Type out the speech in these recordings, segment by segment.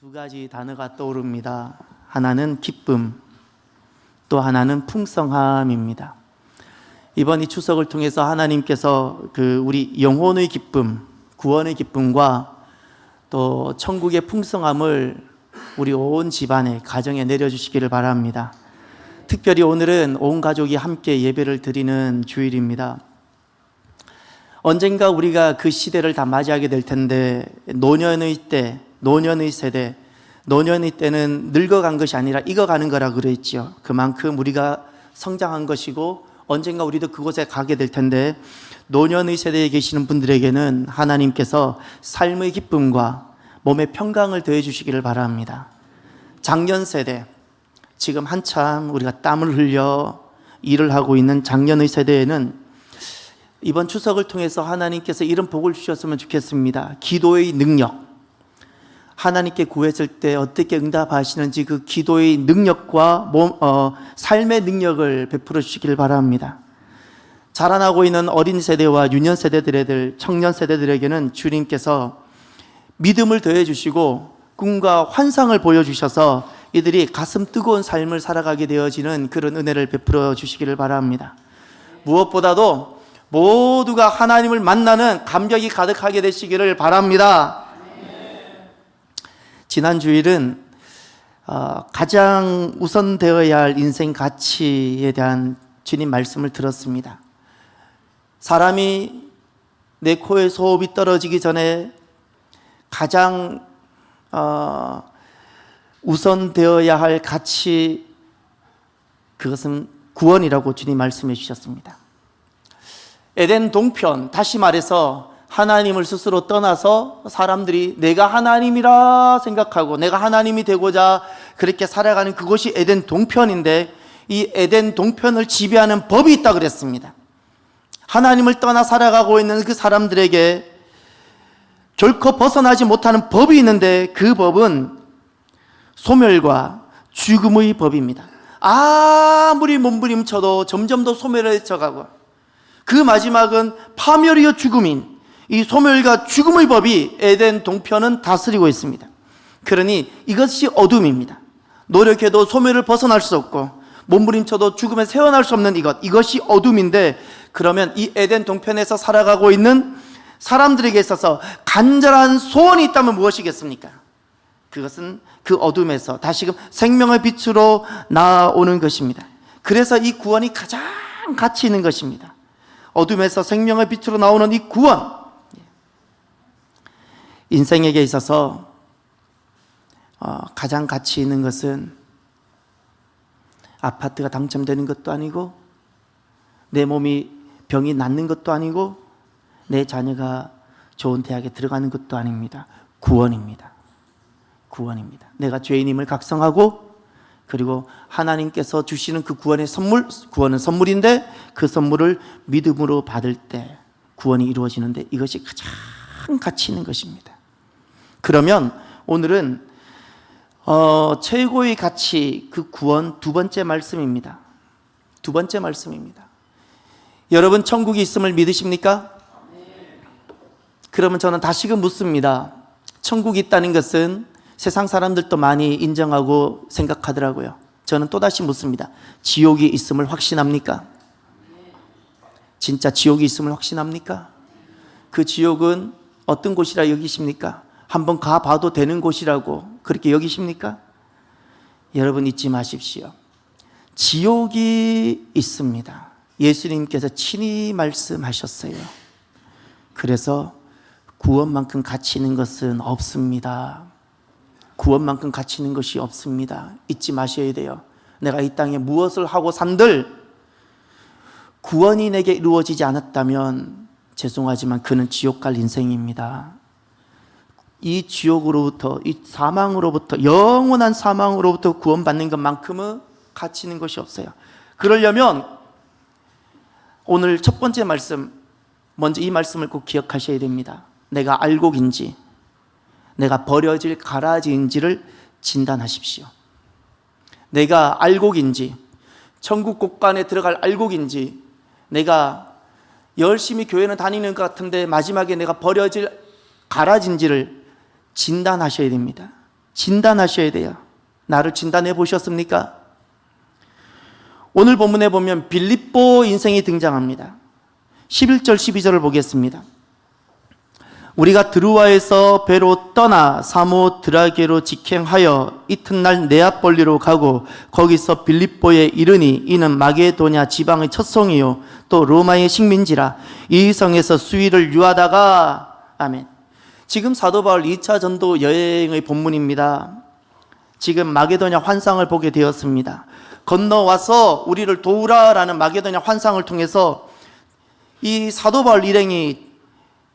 두 가지 단어가 떠오릅니다. 하나는 기쁨, 또 하나는 풍성함입니다. 이번 이 추석을 통해서 하나님께서 우리 영혼의 기쁨, 구원의 기쁨과 또 천국의 풍성함을 우리 온 집안에, 가정에 내려주시기를 바랍니다. 특별히 오늘은 온 가족이 함께 예배를 드리는 주일입니다. 언젠가 우리가 그 시대를 다 맞이하게 될 텐데, 노년의 때, 노년의 세대, 노년의 때는 늙어간 것이 아니라 익어가는 거라 그랬죠. 그만큼 우리가 성장한 것이고 언젠가 우리도 그곳에 가게 될 텐데, 노년의 세대에 계시는 분들에게는 하나님께서 삶의 기쁨과 몸의 평강을 더해 주시기를 바랍니다. 장년 세대, 지금 한참 우리가 땀을 흘려 일을 하고 있는 장년의 세대에는 이번 추석을 통해서 하나님께서 이런 복을 주셨으면 좋겠습니다. 기도의 능력, 하나님께 구했을 때 어떻게 응답하시는지 그 기도의 능력과 삶의 능력을 베풀어 주시길 바랍니다. 자라나고 있는 어린 세대와 유년 세대들의 청년 세대들에게는 주님께서 믿음을 더해 주시고 꿈과 환상을 보여주셔서 이들이 가슴 뜨거운 삶을 살아가게 되어지는 그런 은혜를 베풀어 주시기를 바랍니다. 무엇보다도 모두가 하나님을 만나는 감격이 가득하게 되시기를 바랍니다. 지난 주일은 가장 우선되어야 할 인생 가치에 대한 주님 말씀을 들었습니다. 사람이 내 코에 소음이 떨어지기 전에 가장 우선되어야 할 가치, 그것은 구원이라고 주님 말씀해 주셨습니다. 에덴 동편, 다시 말해서 하나님을 스스로 떠나서 사람들이 내가 하나님이라 생각하고 내가 하나님이 되고자 그렇게 살아가는 그것이 에덴 동편인데, 이 에덴 동편을 지배하는 법이 있다 그랬습니다. 하나님을 떠나 살아가고 있는 그 사람들에게 결코 벗어나지 못하는 법이 있는데, 그 법은 소멸과 죽음의 법입니다. 아무리 몸부림쳐도 점점 더 소멸해져 가고, 그 마지막은 파멸이요 죽음인 이 소멸과 죽음의 법이 에덴 동편은 다스리고 있습니다. 그러니 이것이 어둠입니다. 노력해도 소멸을 벗어날 수 없고 몸부림쳐도 죽음에 세워날 수 없는 이것이 어둠인데, 그러면 이 에덴 동편에서 살아가고 있는 사람들에게 있어서 간절한 소원이 있다면 무엇이겠습니까? 그것은 그 어둠에서 다시금 생명의 빛으로 나오는 것입니다. 그래서 이 구원이 가장 가치 있는 것입니다. 어둠에서 생명의 빛으로 나오는 이 구원, 인생에게 있어서 가장 가치 있는 것은 아파트가 당첨되는 것도 아니고 내 몸이 병이 낫는 것도 아니고 내 자녀가 좋은 대학에 들어가는 것도 아닙니다. 구원입니다. 구원입니다. 내가 죄인임을 각성하고, 그리고 하나님께서 주시는 그 구원의 선물, 구원은 선물인데 그 선물을 믿음으로 받을 때 구원이 이루어지는데, 이것이 가장 가치 있는 것입니다. 그러면 오늘은 최고의 가치, 그 구원 두 번째 말씀입니다. 두 번째 말씀입니다. 여러분, 천국이 있음을 믿으십니까? 그러면 저는 다시금 묻습니다. 천국이 있다는 것은 세상 사람들도 많이 인정하고 생각하더라고요. 저는 또다시 묻습니다. 지옥이 있음을 확신합니까? 진짜 지옥이 있음을 확신합니까? 그 지옥은 어떤 곳이라 여기십니까? 한번 가봐도 되는 곳이라고 그렇게 여기십니까? 여러분, 잊지 마십시오. 지옥이 있습니다. 예수님께서 친히 말씀하셨어요. 그래서 구원만큼 가치 있는 것은 없습니다. 구원만큼 가치 있는 것이 없습니다. 잊지 마셔야 돼요. 내가 이 땅에 무엇을 하고 산들 구원이 내게 이루어지지 않았다면 죄송하지만 그는 지옥 갈 인생입니다. 이 지옥으로부터, 이 사망으로부터, 영원한 사망으로부터 구원받는 것만큼은 가치 있는 것이 없어요. 그러려면 오늘 첫 번째 말씀, 먼저 이 말씀을 꼭 기억하셔야 됩니다. 내가 알곡인지 내가 버려질 가라지인지를 진단하십시오. 내가 알곡인지, 천국 곳간에 들어갈 알곡인지, 내가 열심히 교회는 다니는 것 같은데 마지막에 내가 버려질 가라지인지를 진단하셔야 됩니다. 진단하셔야 돼요. 나를 진단해 보셨습니까? 오늘 본문에 보면 빌립보 인생이 등장합니다. 11절 12절을 보겠습니다. 우리가 드루아에서 배로 떠나 사모드라게로 직행하여 이튿날 네아폴리로 가고 거기서 빌립보에 이르니 이는 마게도냐 지방의 첫 성이요 또 로마의 식민지라. 이 성에서 수일을 유하다가 아멘. 지금 사도 바울 2차 전도 여행의 본문입니다. 지금 마게도냐 환상을 보게 되었습니다. 건너와서 우리를 도우라라는 마게도냐 환상을 통해서 이 사도 바울 일행이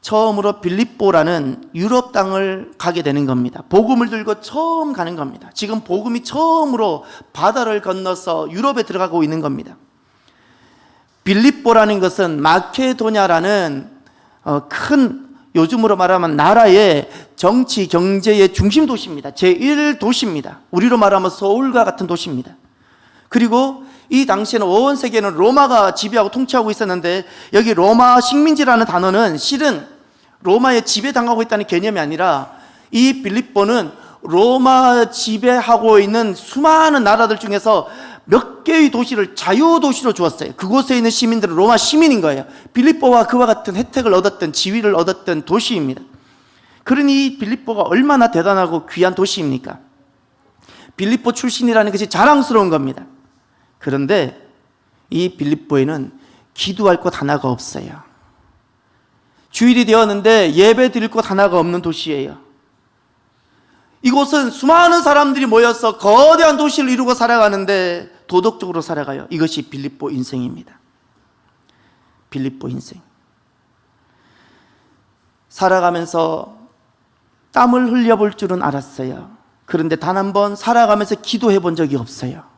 처음으로 빌립보라는 유럽 땅을 가게 되는 겁니다. 복음을 들고 처음 가는 겁니다. 지금 복음이 처음으로 바다를 건너서 유럽에 들어가고 있는 겁니다. 빌립보라는 것은 마케도냐라는 큰, 요즘으로 말하면 나라의 정치, 경제의 중심 도시입니다. 제1도시입니다. 우리로 말하면 서울과 같은 도시입니다. 그리고 이 당시에는 온 세계는 로마가 지배하고 통치하고 있었는데, 여기 로마 식민지라는 단어는 실은 로마에 지배당하고 있다는 개념이 아니라 이 빌립보는 로마 지배하고 있는 수많은 나라들 중에서 몇 개의 도시를 자유도시로 주었어요. 그곳에 있는 시민들은 로마 시민인 거예요. 빌립보와 그와 같은 혜택을 얻었던, 지위를 얻었던 도시입니다. 그러니 이 빌립보가 얼마나 대단하고 귀한 도시입니까? 빌립보 출신이라는 것이 자랑스러운 겁니다. 그런데 이 빌립보에는 기도할 곳 하나가 없어요. 주일이 되었는데 예배 드릴 곳 하나가 없는 도시예요. 이곳은 수많은 사람들이 모여서 거대한 도시를 이루고 살아가는데 도덕적으로 살아가요. 이것이 빌립보 인생입니다. 빌립보 인생. 살아가면서 땀을 흘려볼 줄은 알았어요. 그런데 단 한 번 살아가면서 기도해 본 적이 없어요.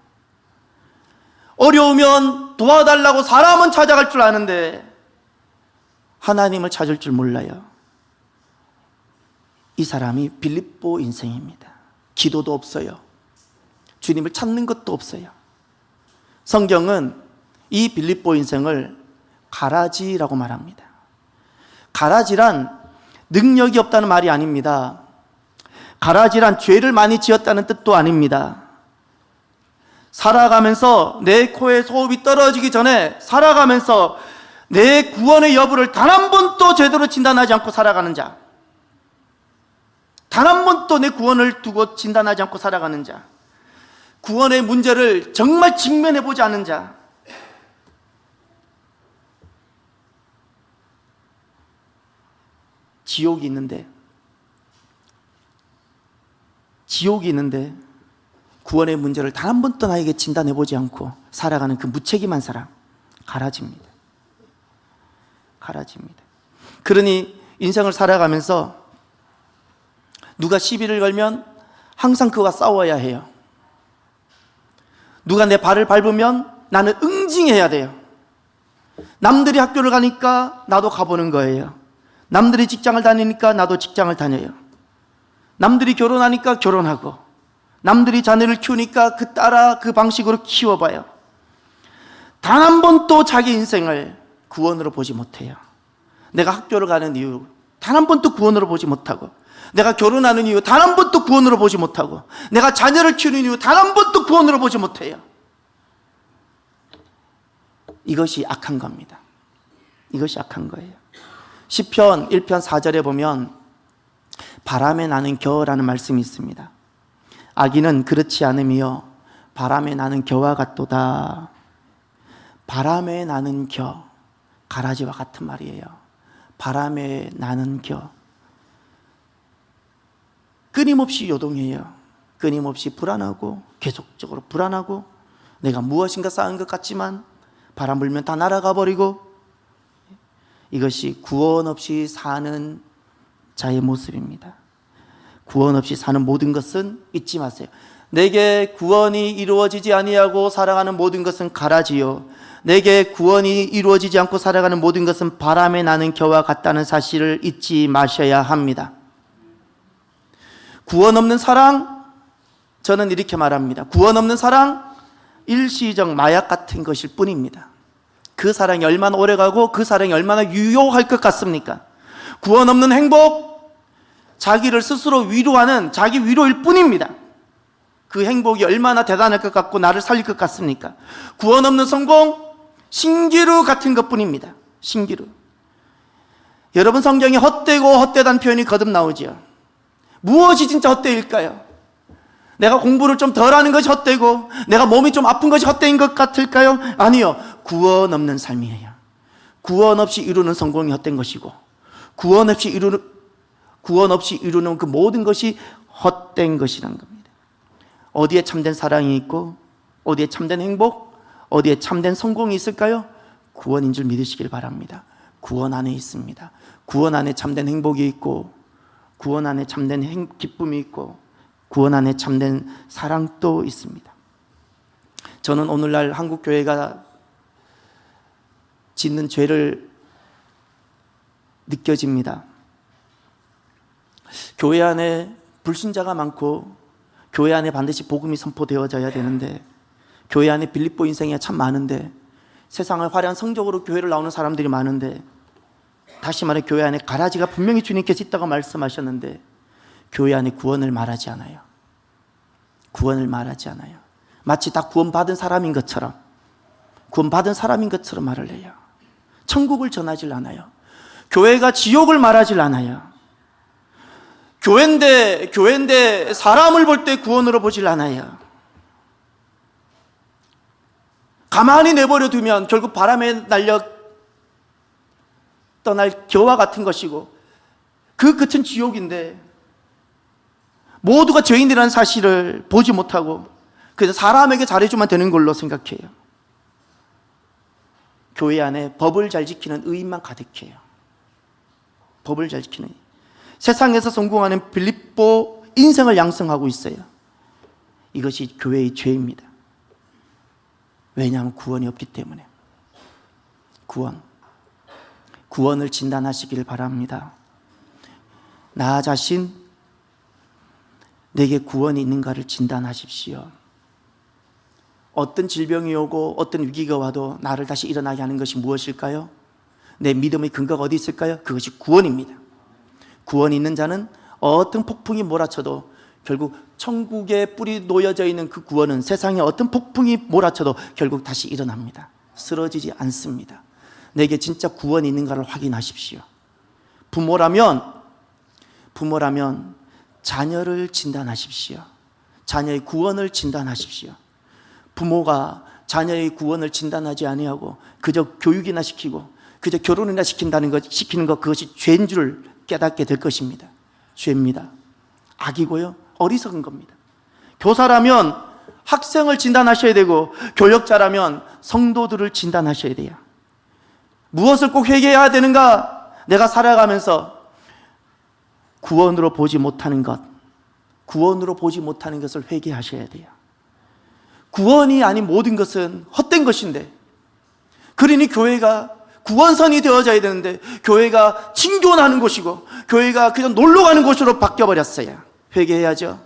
어려우면 도와달라고 사람은 찾아갈 줄 아는데 하나님을 찾을 줄 몰라요. 이 사람이 빌립보 인생입니다. 기도도 없어요. 주님을 찾는 것도 없어요. 성경은 이 빌립보 인생을 가라지라고 말합니다. 가라지란 능력이 없다는 말이 아닙니다. 가라지란 죄를 많이 지었다는 뜻도 아닙니다. 살아가면서 내 코에 소음이 떨어지기 전에 살아가면서 내 구원의 여부를 단 한 번도 제대로 진단하지 않고 살아가는 자, 단 한 번도 내 구원을 두고 진단하지 않고 살아가는 자, 구원의 문제를 정말 직면해보지 않은 자, 지옥이 있는데 구원의 문제를 단 한 번도 나에게 진단해보지 않고 살아가는 그 무책임한 사람, 가라지입니다. 가라지입니다. 그러니 인생을 살아가면서 누가 시비를 걸면 항상 그와 싸워야 해요. 누가 내 발을 밟으면 나는 응징해야 돼요. 남들이 학교를 가니까 나도 가보는 거예요. 남들이 직장을 다니니까 나도 직장을 다녀요. 남들이 결혼하니까 결혼하고, 남들이 자녀를 키우니까 그 따라 그 방식으로 키워봐요. 단 한 번도 자기 인생을 구원으로 보지 못해요. 내가 학교를 가는 이유 단 한 번도 구원으로 보지 못하고, 내가 결혼하는 이유 단 한 번도 구원으로 보지 못하고, 내가 자녀를 키우는 이유 단 한 번도 구원으로 보지 못해요. 이것이 악한 겁니다. 이것이 악한 거예요. 시편 1편 4절에 보면 바람에 나는 겨라는 말씀이 있습니다. 악인은 그렇지 않으며 바람에 나는 겨와 같도다. 바람에 나는 겨, 가라지와 같은 말이에요. 바람에 나는 겨. 끊임없이 요동해요. 끊임없이 불안하고, 계속적으로 불안하고, 내가 무엇인가 쌓은 것 같지만 바람 불면 다 날아가 버리고, 이것이 구원 없이 사는 자의 모습입니다. 구원 없이 사는 모든 것은 잊지 마세요. 내게 구원이 이루어지지 아니하고 살아가는 모든 것은 가라지요, 내게 구원이 이루어지지 않고 살아가는 모든 것은 바람에 나는 겨와 같다는 사실을 잊지 마셔야 합니다. 구원 없는 사랑, 저는 이렇게 말합니다. 구원 없는 사랑, 일시적 마약 같은 것일 뿐입니다. 그 사랑이 얼마나 오래가고 그 사랑이 얼마나 유효할 것 같습니까? 구원 없는 행복, 자기를 스스로 위로하는 자기 위로일 뿐입니다. 그 행복이 얼마나 대단할 것 같고 나를 살릴 것 같습니까? 구원 없는 성공, 신기루 같은 것 뿐입니다. 신기루. 여러분, 성경에 헛되고 헛되다는 표현이 거듭 나오지요. 무엇이 진짜 헛되일까요? 내가 공부를 좀 덜 하는 것이 헛되고 내가 몸이 좀 아픈 것이 헛되인 것 같을까요? 아니요. 구원 없는 삶이에요. 구원 없이 이루는 성공이 헛된 것이고 구원 없이 이루는 그 모든 것이 헛된 것이라는 겁니다. 어디에 참된 사랑이 있고 어디에 참된 행복, 어디에 참된 성공이 있을까요? 구원인 줄 믿으시길 바랍니다. 구원 안에 있습니다. 구원 안에 참된 행복이 있고 구원 안에 참된 기쁨이 있고 구원 안에 참된 사랑도 있습니다. 저는 오늘날 한국 교회가 짓는 죄를 느껴집니다. 교회 안에 불신자가 많고 교회 안에 반드시 복음이 선포되어져야 되는데 교회 안에 빌립보 인생이 참 많은데 세상을 화려한 성적으로 교회를 나오는 사람들이 많은데 다시 말해 교회 안에 가라지가 분명히 주님께서 있다고 말씀하셨는데 교회 안에 구원을 말하지 않아요. 구원을 말하지 않아요. 마치 다 구원받은 사람인 것처럼 말을 해요. 천국을 전하질 않아요. 교회가 지옥을 말하질 않아요. 교회인데 사람을 볼 때 구원으로 보질 않아요. 가만히 내버려 두면 결국 바람에 날려 떠날 겨와 같은 것이고 그 끝은 지옥인데 모두가 죄인이라는 사실을 보지 못하고 그래서 사람에게 잘해주면 되는 걸로 생각해요. 교회 안에 법을 잘 지키는 의인만 가득해요. 법을 잘 지키는 의인. 세상에서 성공하는 빌립보 인생을 양성하고 있어요. 이것이 교회의 죄입니다. 왜냐하면 구원이 없기 때문에. 구원을 진단하시기를 바랍니다. 나 자신, 내게 구원이 있는가를 진단하십시오. 어떤 질병이 오고 어떤 위기가 와도 나를 다시 일어나게 하는 것이 무엇일까요? 내 믿음의 근거가 어디 있을까요? 그것이 구원입니다. 구원이 있는 자는 어떤 폭풍이 몰아쳐도 결국 천국에 뿌리 놓여져 있는 그 구원은 세상에 어떤 폭풍이 몰아쳐도 결국 다시 일어납니다. 쓰러지지 않습니다. 내게 진짜 구원이 있는가를 확인하십시오. 부모라면 자녀를 진단하십시오. 자녀의 구원을 진단하십시오. 부모가 자녀의 구원을 진단하지 아니하고 그저 교육이나 시키고 그저 결혼이나 시키는 것 그것이 죄인 줄 깨닫게 될 것입니다. 죄입니다. 악이고요. 어리석은 겁니다. 교사라면 학생을 진단하셔야 되고 교역자라면 성도들을 진단하셔야 돼요. 무엇을 꼭 회개해야 되는가? 내가 살아가면서 구원으로 보지 못하는 것을 회개하셔야 돼요. 구원이 아닌 모든 것은 헛된 것인데 그러니 교회가 구원선이 되어져야 되는데 교회가 칭교하는 곳이고 교회가 그냥 놀러가는 곳으로 바뀌어버렸어요. 회개해야죠.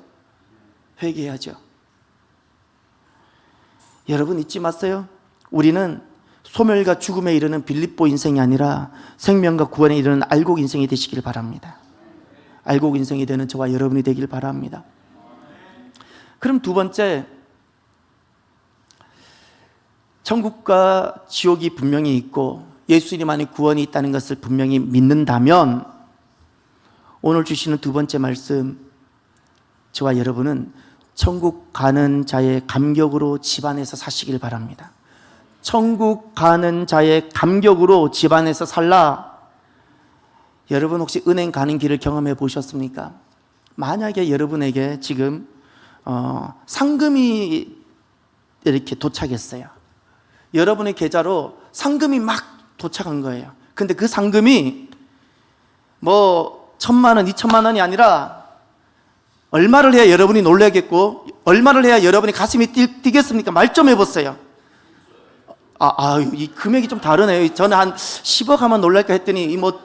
여러분 잊지 마세요. 우리는 소멸과 죽음에 이르는 빌립보 인생이 아니라 생명과 구원에 이르는 알곡 인생이 되시길 바랍니다. 알곡 인생이 되는 저와 여러분이 되길 바랍니다. 그럼 두 번째, 천국과 지옥이 분명히 있고 예수님 안에 구원이 있다는 것을 분명히 믿는다면 오늘 주시는 두 번째 말씀, 저와 여러분은 천국 가는 자의 감격으로 집안에서 사시길 바랍니다. 천국 가는 자의 감격으로 집안에서 살라. 여러분 혹시 은행 가는 길을 경험해 보셨습니까? 만약에 여러분에게 지금 상금이 이렇게 도착했어요. 여러분의 계좌로 상금이 막 도착한 거예요. 근데 그 상금이 뭐 1,000만 원, 2,000만 원이 아니라 얼마를 해야 여러분이 놀라겠고 얼마를 해야 여러분이 가슴이 뛰겠습니까? 말 좀 해보세요. 이 금액이 좀 다르네요. 저는 한 10억 하면 놀랄까 했더니 뭐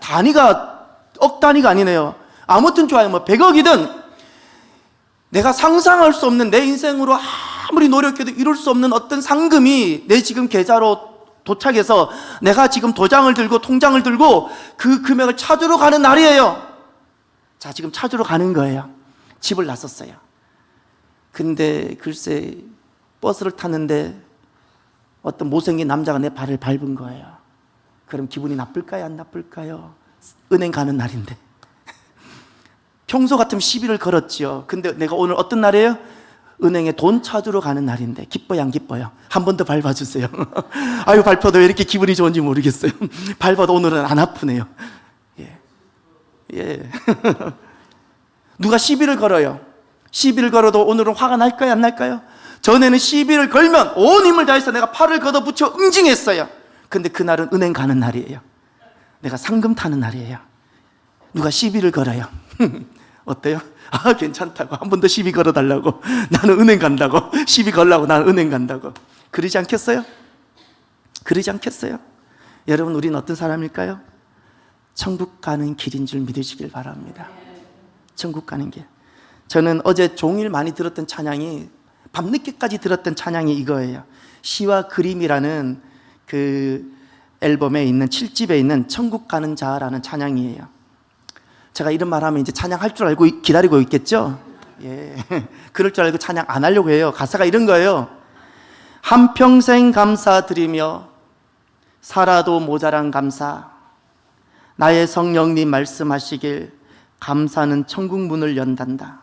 단위가 억 단위가 아니네요. 아무튼 좋아요. 뭐 100억이든 내가 상상할 수 없는 내 인생으로 아무리 노력해도 이룰 수 없는 어떤 상금이 내 지금 계좌로 도착해서 내가 지금 도장을 들고 통장을 들고 그 금액을 찾으러 가는 날이에요. 자, 지금 찾으러 가는 거예요. 집을 나섰어요. 근데 글쎄 버스를 탔는데 어떤 못생긴 남자가 내 발을 밟은 거예요. 그럼 기분이 나쁠까요? 안 나쁠까요? 은행 가는 날인데. 평소 같으면 시비를 걸었죠. 근데 내가 오늘 어떤 날이에요? 은행에 돈 찾으러 가는 날인데 기뻐요, 안 기뻐요? 한 번 더 밟아주세요. 아유, 밟아도 왜 이렇게 기분이 좋은지 모르겠어요. 밟아도 오늘은 안 아프네요. 예. 예. 누가 시비를 걸어요. 시비를 걸어도 오늘은 화가 날까요, 안 날까요? 전에는 시비를 걸면 온 힘을 다해서 내가 팔을 걷어붙여 응징했어요. 근데 그날은 은행 가는 날이에요. 내가 상금 타는 날이에요. 누가 시비를 걸어요. 어때요? 아, 괜찮다고. 한 번 더 시비 걸어달라고. 나는 은행 간다고. 시비 걸라고 나는 은행 간다고. 그러지 않겠어요? 그러지 않겠어요? 여러분, 우리는 어떤 사람일까요? 천국 가는 길인 줄 믿으시길 바랍니다. 천국 가는 길. 저는 어제 종일 많이 들었던 찬양이, 밤늦게까지 들었던 찬양이 이거예요. 시와 그림이라는 그 앨범에 있는 7집에 있는 천국 가는 자라는 찬양이에요. 제가 이런 말 하면 이제 찬양할 줄 알고 기다리고 있겠죠? 예. 그럴 줄 알고 찬양 안 하려고 해요. 가사가 이런 거예요. 한평생 감사드리며 살아도 모자란 감사, 나의 성령님 말씀하시길 감사는 천국 문을 연단다.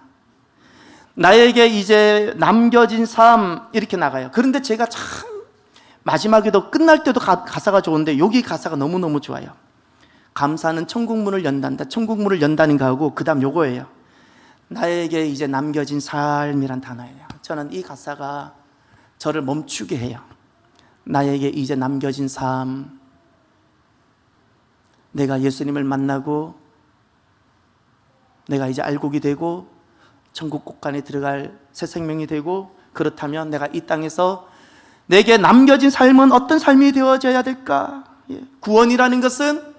나에게 이제 남겨진 삶, 이렇게 나가요. 그런데 제가 참 마지막에도 끝날 때도 가사가 좋은데 여기 가사가 너무너무 좋아요. 감사는 천국 문을 연단다. 천국 문을 연다는 거하고 그 다음 요거예요. 나에게 이제 남겨진 삶이란 단어예요. 저는 이 가사가 저를 멈추게 해요. 나에게 이제 남겨진 삶, 내가 예수님을 만나고 내가 이제 알곡이 되고 천국 곳간에 들어갈 새 생명이 되고, 그렇다면 내가 이 땅에서 내게 남겨진 삶은 어떤 삶이 되어져야 될까? 구원이라는 것은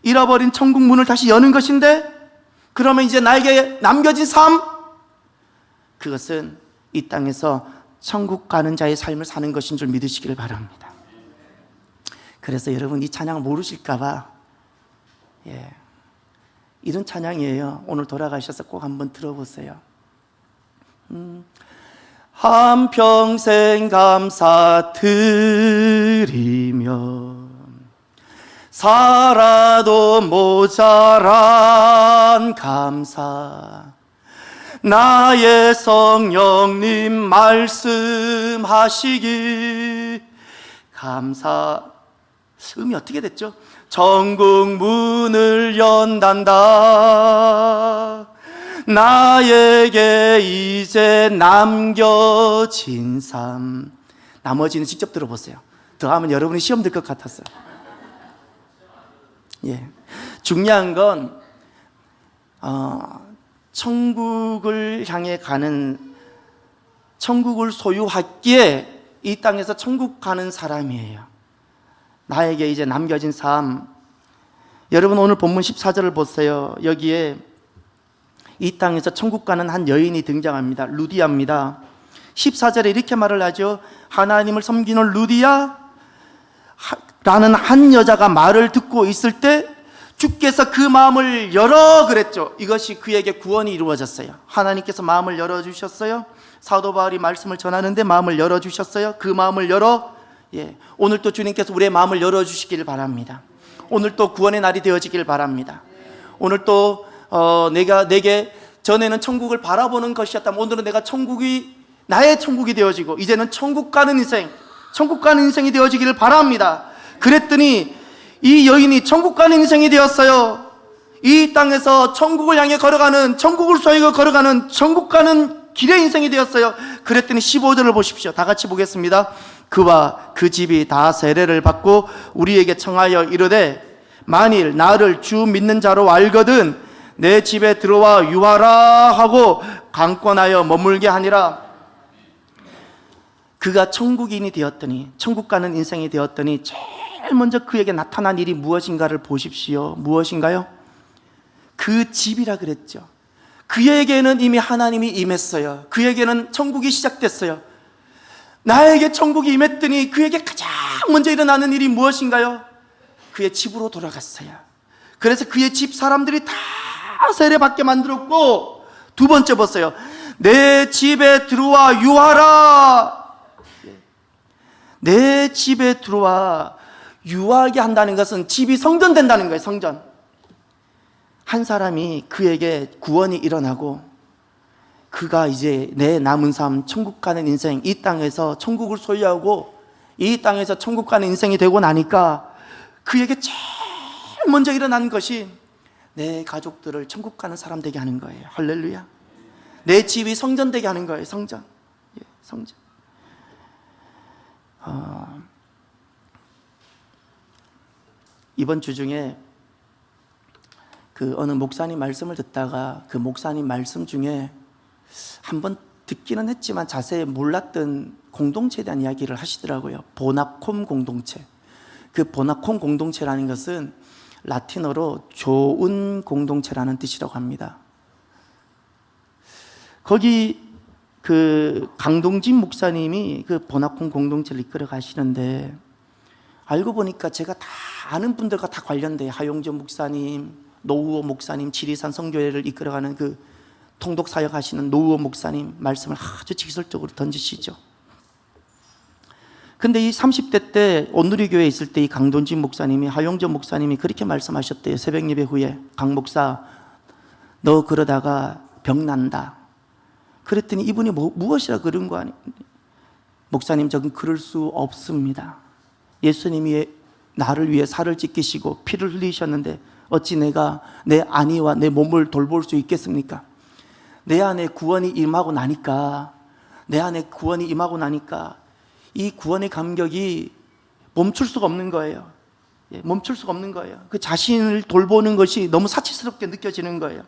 잃어버린 천국 문을 다시 여는 것인데, 그러면 이제 나에게 남겨진 삶, 그것은 이 땅에서 천국 가는 자의 삶을 사는 것인 줄 믿으시기를 바랍니다. 그래서 여러분, 이 찬양 모르실까 봐 이런 찬양이에요. 오늘 돌아가셔서 꼭 한번 들어보세요. 한평생 감사드리며 살아도 모자란 감사, 나의 성령님 말씀하시기 감사. 음이 어떻게 됐죠? 천국 문을 연단다. 나에게 이제 남겨진 삶. 나머지는 직접 들어보세요. 더 하면 여러분이 시험 들 것 같았어요. 예. 중요한 건 천국을 향해 가는, 천국을 소유하기에 이 땅에서 천국 가는 사람이에요. 나에게 이제 남겨진 삶. 여러분, 오늘 본문 14절을 보세요. 여기에 이 땅에서 천국 가는 한 여인이 등장합니다. 루디아입니다. 14절에 이렇게 말을 하죠. 하나님을 섬기는 루디아 라는 한 여자가 말을 듣고 있을 때 주께서 그 마음을 열어 그랬죠. 이것이 그에게 구원이 이루어졌어요. 하나님께서 마음을 열어주셨어요. 사도 바울이 말씀을 전하는데 마음을 열어주셨어요. 그 마음을 열어, 오늘 또 주님께서 우리의 마음을 열어주시기를 바랍니다. 오늘 또 구원의 날이 되어지기를 바랍니다. 오늘 또 내게 전에는 천국을 바라보는 것이었다면 오늘은 내가 천국이 나의 천국이 되어지고 이제는 천국 가는 인생, 천국 가는 인생이 되어지기를 바랍니다. 그랬더니 이 여인이 천국 가는 인생이 되었어요. 이 땅에서 천국을 향해 걸어가는, 천국을 소유하고 걸어가는 천국 가는 길의 인생이 되었어요. 그랬더니 15절을 보십시오. 다 같이 보겠습니다. 그와 그 집이 다 세례를 받고 우리에게 청하여 이르되 만일 나를 주 믿는 자로 알거든 내 집에 들어와 유하라 하고 강권하여 머물게 하니라. 그가 천국인이 되었더니, 천국 가는 인생이 되었더니 제일 먼저 그에게 나타난 일이 무엇인가를 보십시오. 무엇인가요? 그 집이라 그랬죠. 그에게는 이미 하나님이 임했어요. 그에게는 천국이 시작됐어요. 나에게 천국이 임했더니 그에게 가장 먼저 일어나는 일이 무엇인가요? 그의 집으로 돌아갔어요. 그래서 그의 집 사람들이 다 세례받게 만들었고, 두 번째 보세요. 내 집에 들어와 유하라. 내 집에 들어와 유하게 한다는 것은 집이 성전된다는 거예요. 성전. 한 사람이 그에게 구원이 일어나고 그가 이제 내 남은 삶, 천국 가는 인생, 이 땅에서 천국을 소유하고 이 땅에서 천국 가는 인생이 되고 나니까 그에게 제일 먼저 일어난 것이 내 가족들을 천국 가는 사람 되게 하는 거예요. 할렐루야. 내 집이 성전 되게 하는 거예요. 성전. 성전. 이번 주 중에 그 어느 목사님 말씀을 듣다가 그 목사님 말씀 중에 한번 듣기는 했지만 자세히 몰랐던 공동체에 대한 이야기를 하시더라고요. 보나콤 공동체. 그 보나콤 공동체라는 것은 라틴어로 좋은 공동체라는 뜻이라고 합니다. 거기 그 강동진 목사님이 그 보나콤 공동체를 이끌어 가시는데, 알고 보니까 제가 다 아는 분들과 다 관련돼요. 하용전 목사님, 노우호 목사님, 지리산 성교회를 이끌어가는 그 통독 사역 하시는 노우호 목사님 말씀을 아주 직설적으로 던지시죠. 근데 이 30대 때 온누리교회에 있을 때 이 강동진 목사님이, 하용전 목사님이 그렇게 말씀하셨대요. 새벽 예배 후에, 강 목사 너 그러다가 병 난다. 그랬더니 이분이 무엇이라 그런 거 아니? 목사님, 저는 그럴 수 없습니다. 예수님이 나를 위해 살을 찢기시고 피를 흘리셨는데 어찌 내가 내 안위와 내 몸을 돌볼 수 있겠습니까? 내 안에 구원이 임하고 나니까, 내 안에 구원이 임하고 나니까 이 구원의 감격이 멈출 수가 없는 거예요. 멈출 수가 없는 거예요. 그 자신을 돌보는 것이 너무 사치스럽게 느껴지는 거예요.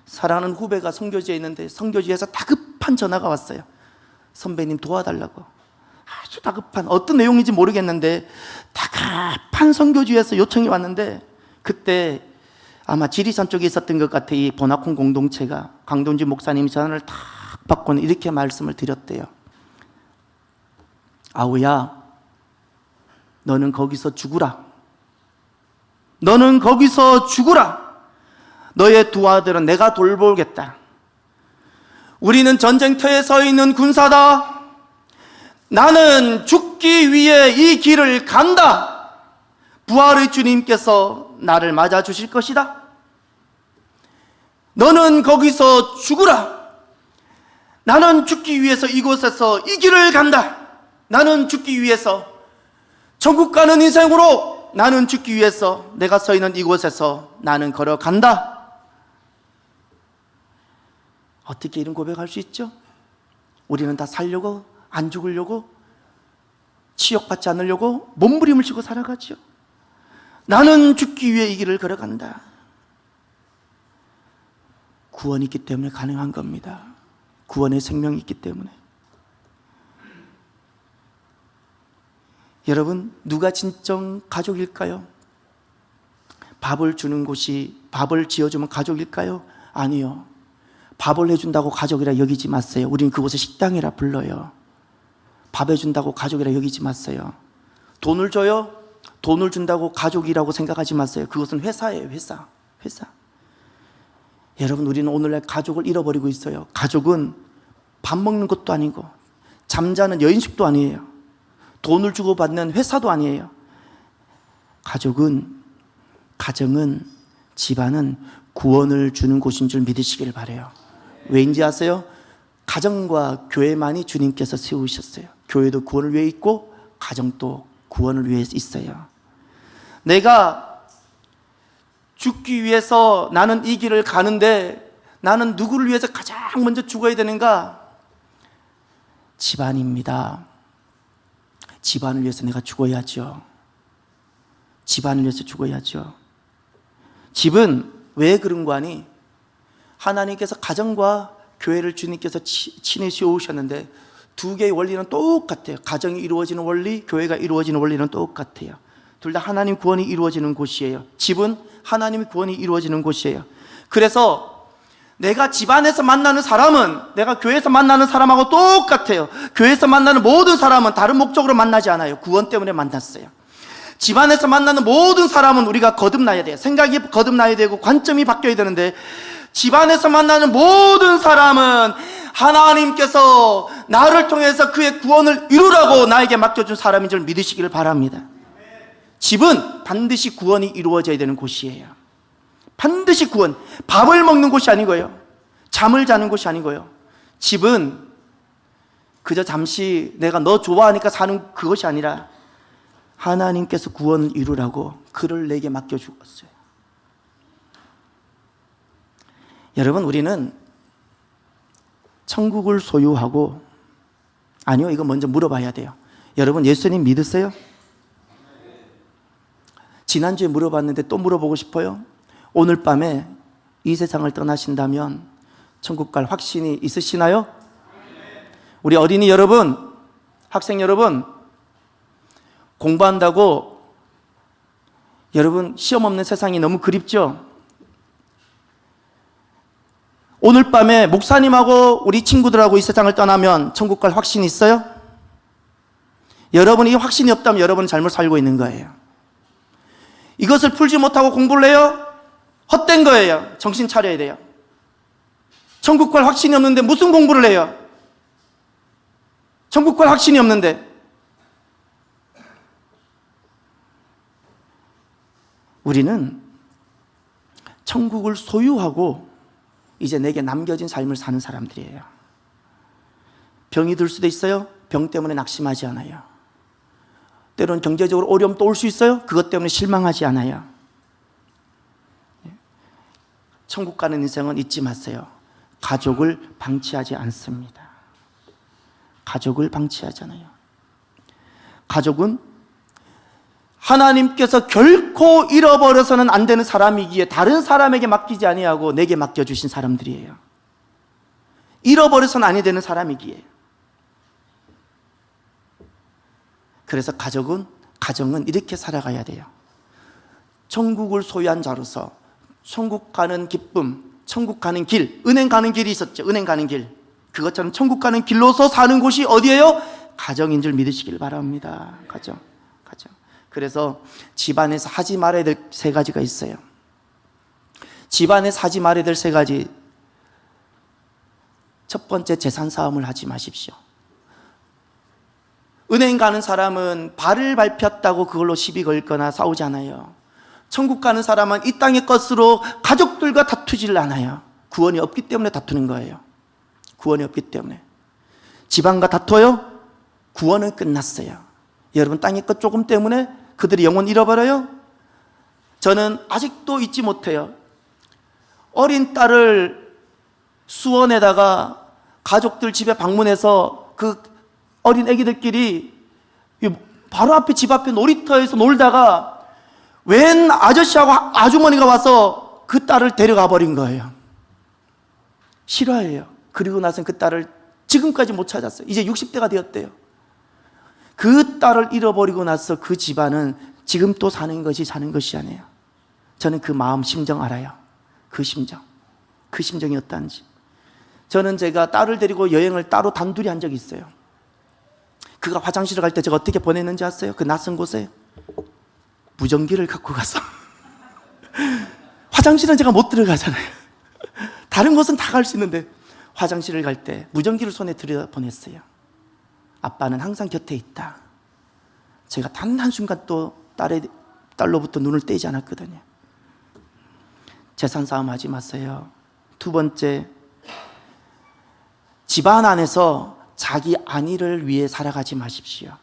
사랑하는 후배가 선교지에 있는데 선교지에서 다급한 전화가 왔어요. 선배님 도와달라고. 아주 다급한, 어떤 내용인지 모르겠는데 다급한 선교지에서 요청이 왔는데, 그때 아마 지리산 쪽에 있었던 것 같아. 이 보나콤 공동체가 강동진 목사님이 전화를 탁 받고는 이렇게 말씀을 드렸대요. 아우야, 너는 거기서 죽으라. 너는 거기서 죽으라. 너의 두 아들은 내가 돌보겠다. 우리는 전쟁터에 서 있는 군사다. 나는 죽기 위해 이 길을 간다. 부활의 주님께서 나를 맞아 주실 것이다. 너는 거기서 죽으라. 나는 죽기 위해서 이곳에서 이 길을 간다. 나는 죽기 위해서 천국 가는 인생으로, 나는 죽기 위해서 내가 서 있는 이곳에서 나는 걸어간다. 어떻게 이런 고백할 수 있죠? 우리는 다 살려고, 안 죽으려고, 치욕받지 않으려고 몸부림을 치고 살아가죠. 나는 죽기 위해 이 길을 걸어간다. 구원이 있기 때문에 가능한 겁니다. 구원의 생명이 있기 때문에. 여러분, 누가 진정 가족일까요? 밥을 주는 곳이, 밥을 지어주면 가족일까요? 아니요. 밥을 해준다고 가족이라 여기지 마세요. 우리는 그곳에 식당이라 불러요. 밥 해준다고 가족이라 여기지 마세요. 돈을 줘요? 돈을 준다고 가족이라고 생각하지 마세요. 그것은 회사예요. 회사. 여러분, 우리는 오늘날 가족을 잃어버리고 있어요. 가족은 밥 먹는 것도 아니고 잠자는 여인숙도 아니에요. 돈을 주고 받는 회사도 아니에요. 가정은, 집안은 구원을 주는 곳인 줄 믿으시길 바라요. 왜인지 아세요? 가정과 교회만이 주님께서 세우셨어요. 교회도 구원을 위해 있고 가정도 구원을 위해 있어요. 내가 죽기 위해서 나는 이 길을 가는데 나는 누구를 위해서 가장 먼저 죽어야 되는가? 집안입니다. 집안을 위해서 내가 죽어야죠. 집안을 위해서 죽어야죠. 집은 왜 그런 거 아니? 하나님께서 가정과 교회를 주님께서 친히 세우셨는데 두 개의 원리는 똑같아요. 가정이 이루어지는 원리, 교회가 이루어지는 원리는 똑같아요. 둘 다 하나님 구원이 이루어지는 곳이에요. 집은 하나님의 구원이 이루어지는 곳이에요. 그래서 내가 집안에서 만나는 사람은 내가 교회에서 만나는 사람하고 똑같아요. 교회에서 만나는 모든 사람은 다른 목적으로 만나지 않아요. 구원 때문에 만났어요. 집안에서 만나는 모든 사람은 우리가 거듭나야 돼요. 생각이 거듭나야 되고 관점이 바뀌어야 되는데, 집안에서 만나는 모든 사람은 하나님께서 나를 통해서 그의 구원을 이루라고 나에게 맡겨준 사람인 줄 믿으시기를 바랍니다. 집은 반드시 구원이 이루어져야 되는 곳이에요. 반드시 구원. 밥을 먹는 곳이 아니고요, 잠을 자는 곳이 아니고요, 집은 그저 잠시 내가 너 좋아하니까 사는 그것이 아니라 하나님께서 구원을 이루라고 그를 내게 맡겨주었어요. 여러분, 우리는 천국을 소유하고, 아니요, 이거 먼저 물어봐야 돼요. 여러분, 예수님 믿으세요? 지난주에 물어봤는데 또 물어보고 싶어요. 오늘 밤에 이 세상을 떠나신다면 천국 갈 확신이 있으시나요? 우리 어린이 여러분, 학생 여러분, 공부한다고 여러분 시험 없는 세상이 너무 그립죠? 오늘 밤에 목사님하고 우리 친구들하고 이 세상을 떠나면 천국 갈 확신이 있어요? 여러분이 확신이 없다면 여러분은 잘못 살고 있는 거예요. 이것을 풀지 못하고 공부를 해요? 헛된 거예요. 정신 차려야 돼요. 천국 갈 확신이 없는데 무슨 공부를 해요? 천국 갈 확신이 없는데. 우리는 천국을 소유하고 이제 내게 남겨진 삶을 사는 사람들이에요. 병이 들 수도 있어요. 병 때문에 낙심하지 않아요. 때로는 경제적으로 어려움도 올 수 있어요. 그것 때문에 실망하지 않아요. 천국 가는 인생은 잊지 마세요. 가족을 방치하지 않습니다. 가족을 방치하잖아요. 가족은 하나님께서 결코 잃어버려서는 안 되는 사람이기에 다른 사람에게 맡기지 아니하고 내게 맡겨주신 사람들이에요. 잃어버려서는 아니 되는 사람이기에. 그래서 가정은 이렇게 살아가야 돼요. 천국을 소유한 자로서 천국 가는 기쁨, 천국 가는 길, 은행 가는 길이 있었죠. 은행 가는 길. 그것처럼 천국 가는 길로서 사는 곳이 어디예요? 가정인 줄 믿으시길 바랍니다. 가정. 그래서 집안에서 하지 말아야 될 세 가지가 있어요. 집안에서 하지 말아야 될 세 가지. 첫 번째, 재산 싸움을 하지 마십시오. 은행 가는 사람은 발을 밟혔다고 그걸로 시비 걸거나 싸우지 않아요. 천국 가는 사람은 이 땅의 것으로 가족들과 다투질 않아요. 구원이 없기 때문에 다투는 거예요. 구원이 없기 때문에. 집안과 다투어요? 구원은 끝났어요. 여러분, 땅의 것 조금 때문에 그들이 영혼 잃어버려요? 저는 아직도 잊지 못해요. 어린 딸을 수원에다가 가족들 집에 방문해서 그 어린 애기들끼리 바로 앞에 집 앞에 놀이터에서 놀다가 웬 아저씨하고 아주머니가 와서 그 딸을 데려가 버린 거예요. 실화예요. 그리고 나서 그 딸을 지금까지 못 찾았어요. 이제 60대가 되었대요. 그 딸을 잃어버리고 나서 그 집안은 지금 또 사는 것이 아니에요. 저는 그 마음, 심정 알아요. 그 심정이 어떤지. 저는 제가 딸을 데리고 여행을 따로 단둘이 한 적이 있어요. 그가 화장실을 갈 때 제가 어떻게 보냈는지 아세요? 그 낯선 곳에 무전기를 갖고 가서 화장실은 제가 못 들어가잖아요. 다른 곳은 다 갈 수 있는데 화장실을 갈 때 무전기를 손에 들여 보냈어요. 아빠는 항상 곁에 있다. 제가 단 한순간 또 딸로부터 눈을 떼지 않았거든요. 재산 싸움 하지 마세요. 두 번째, 집안 안에서 자기 안위를 위해 살아가지 마십시오.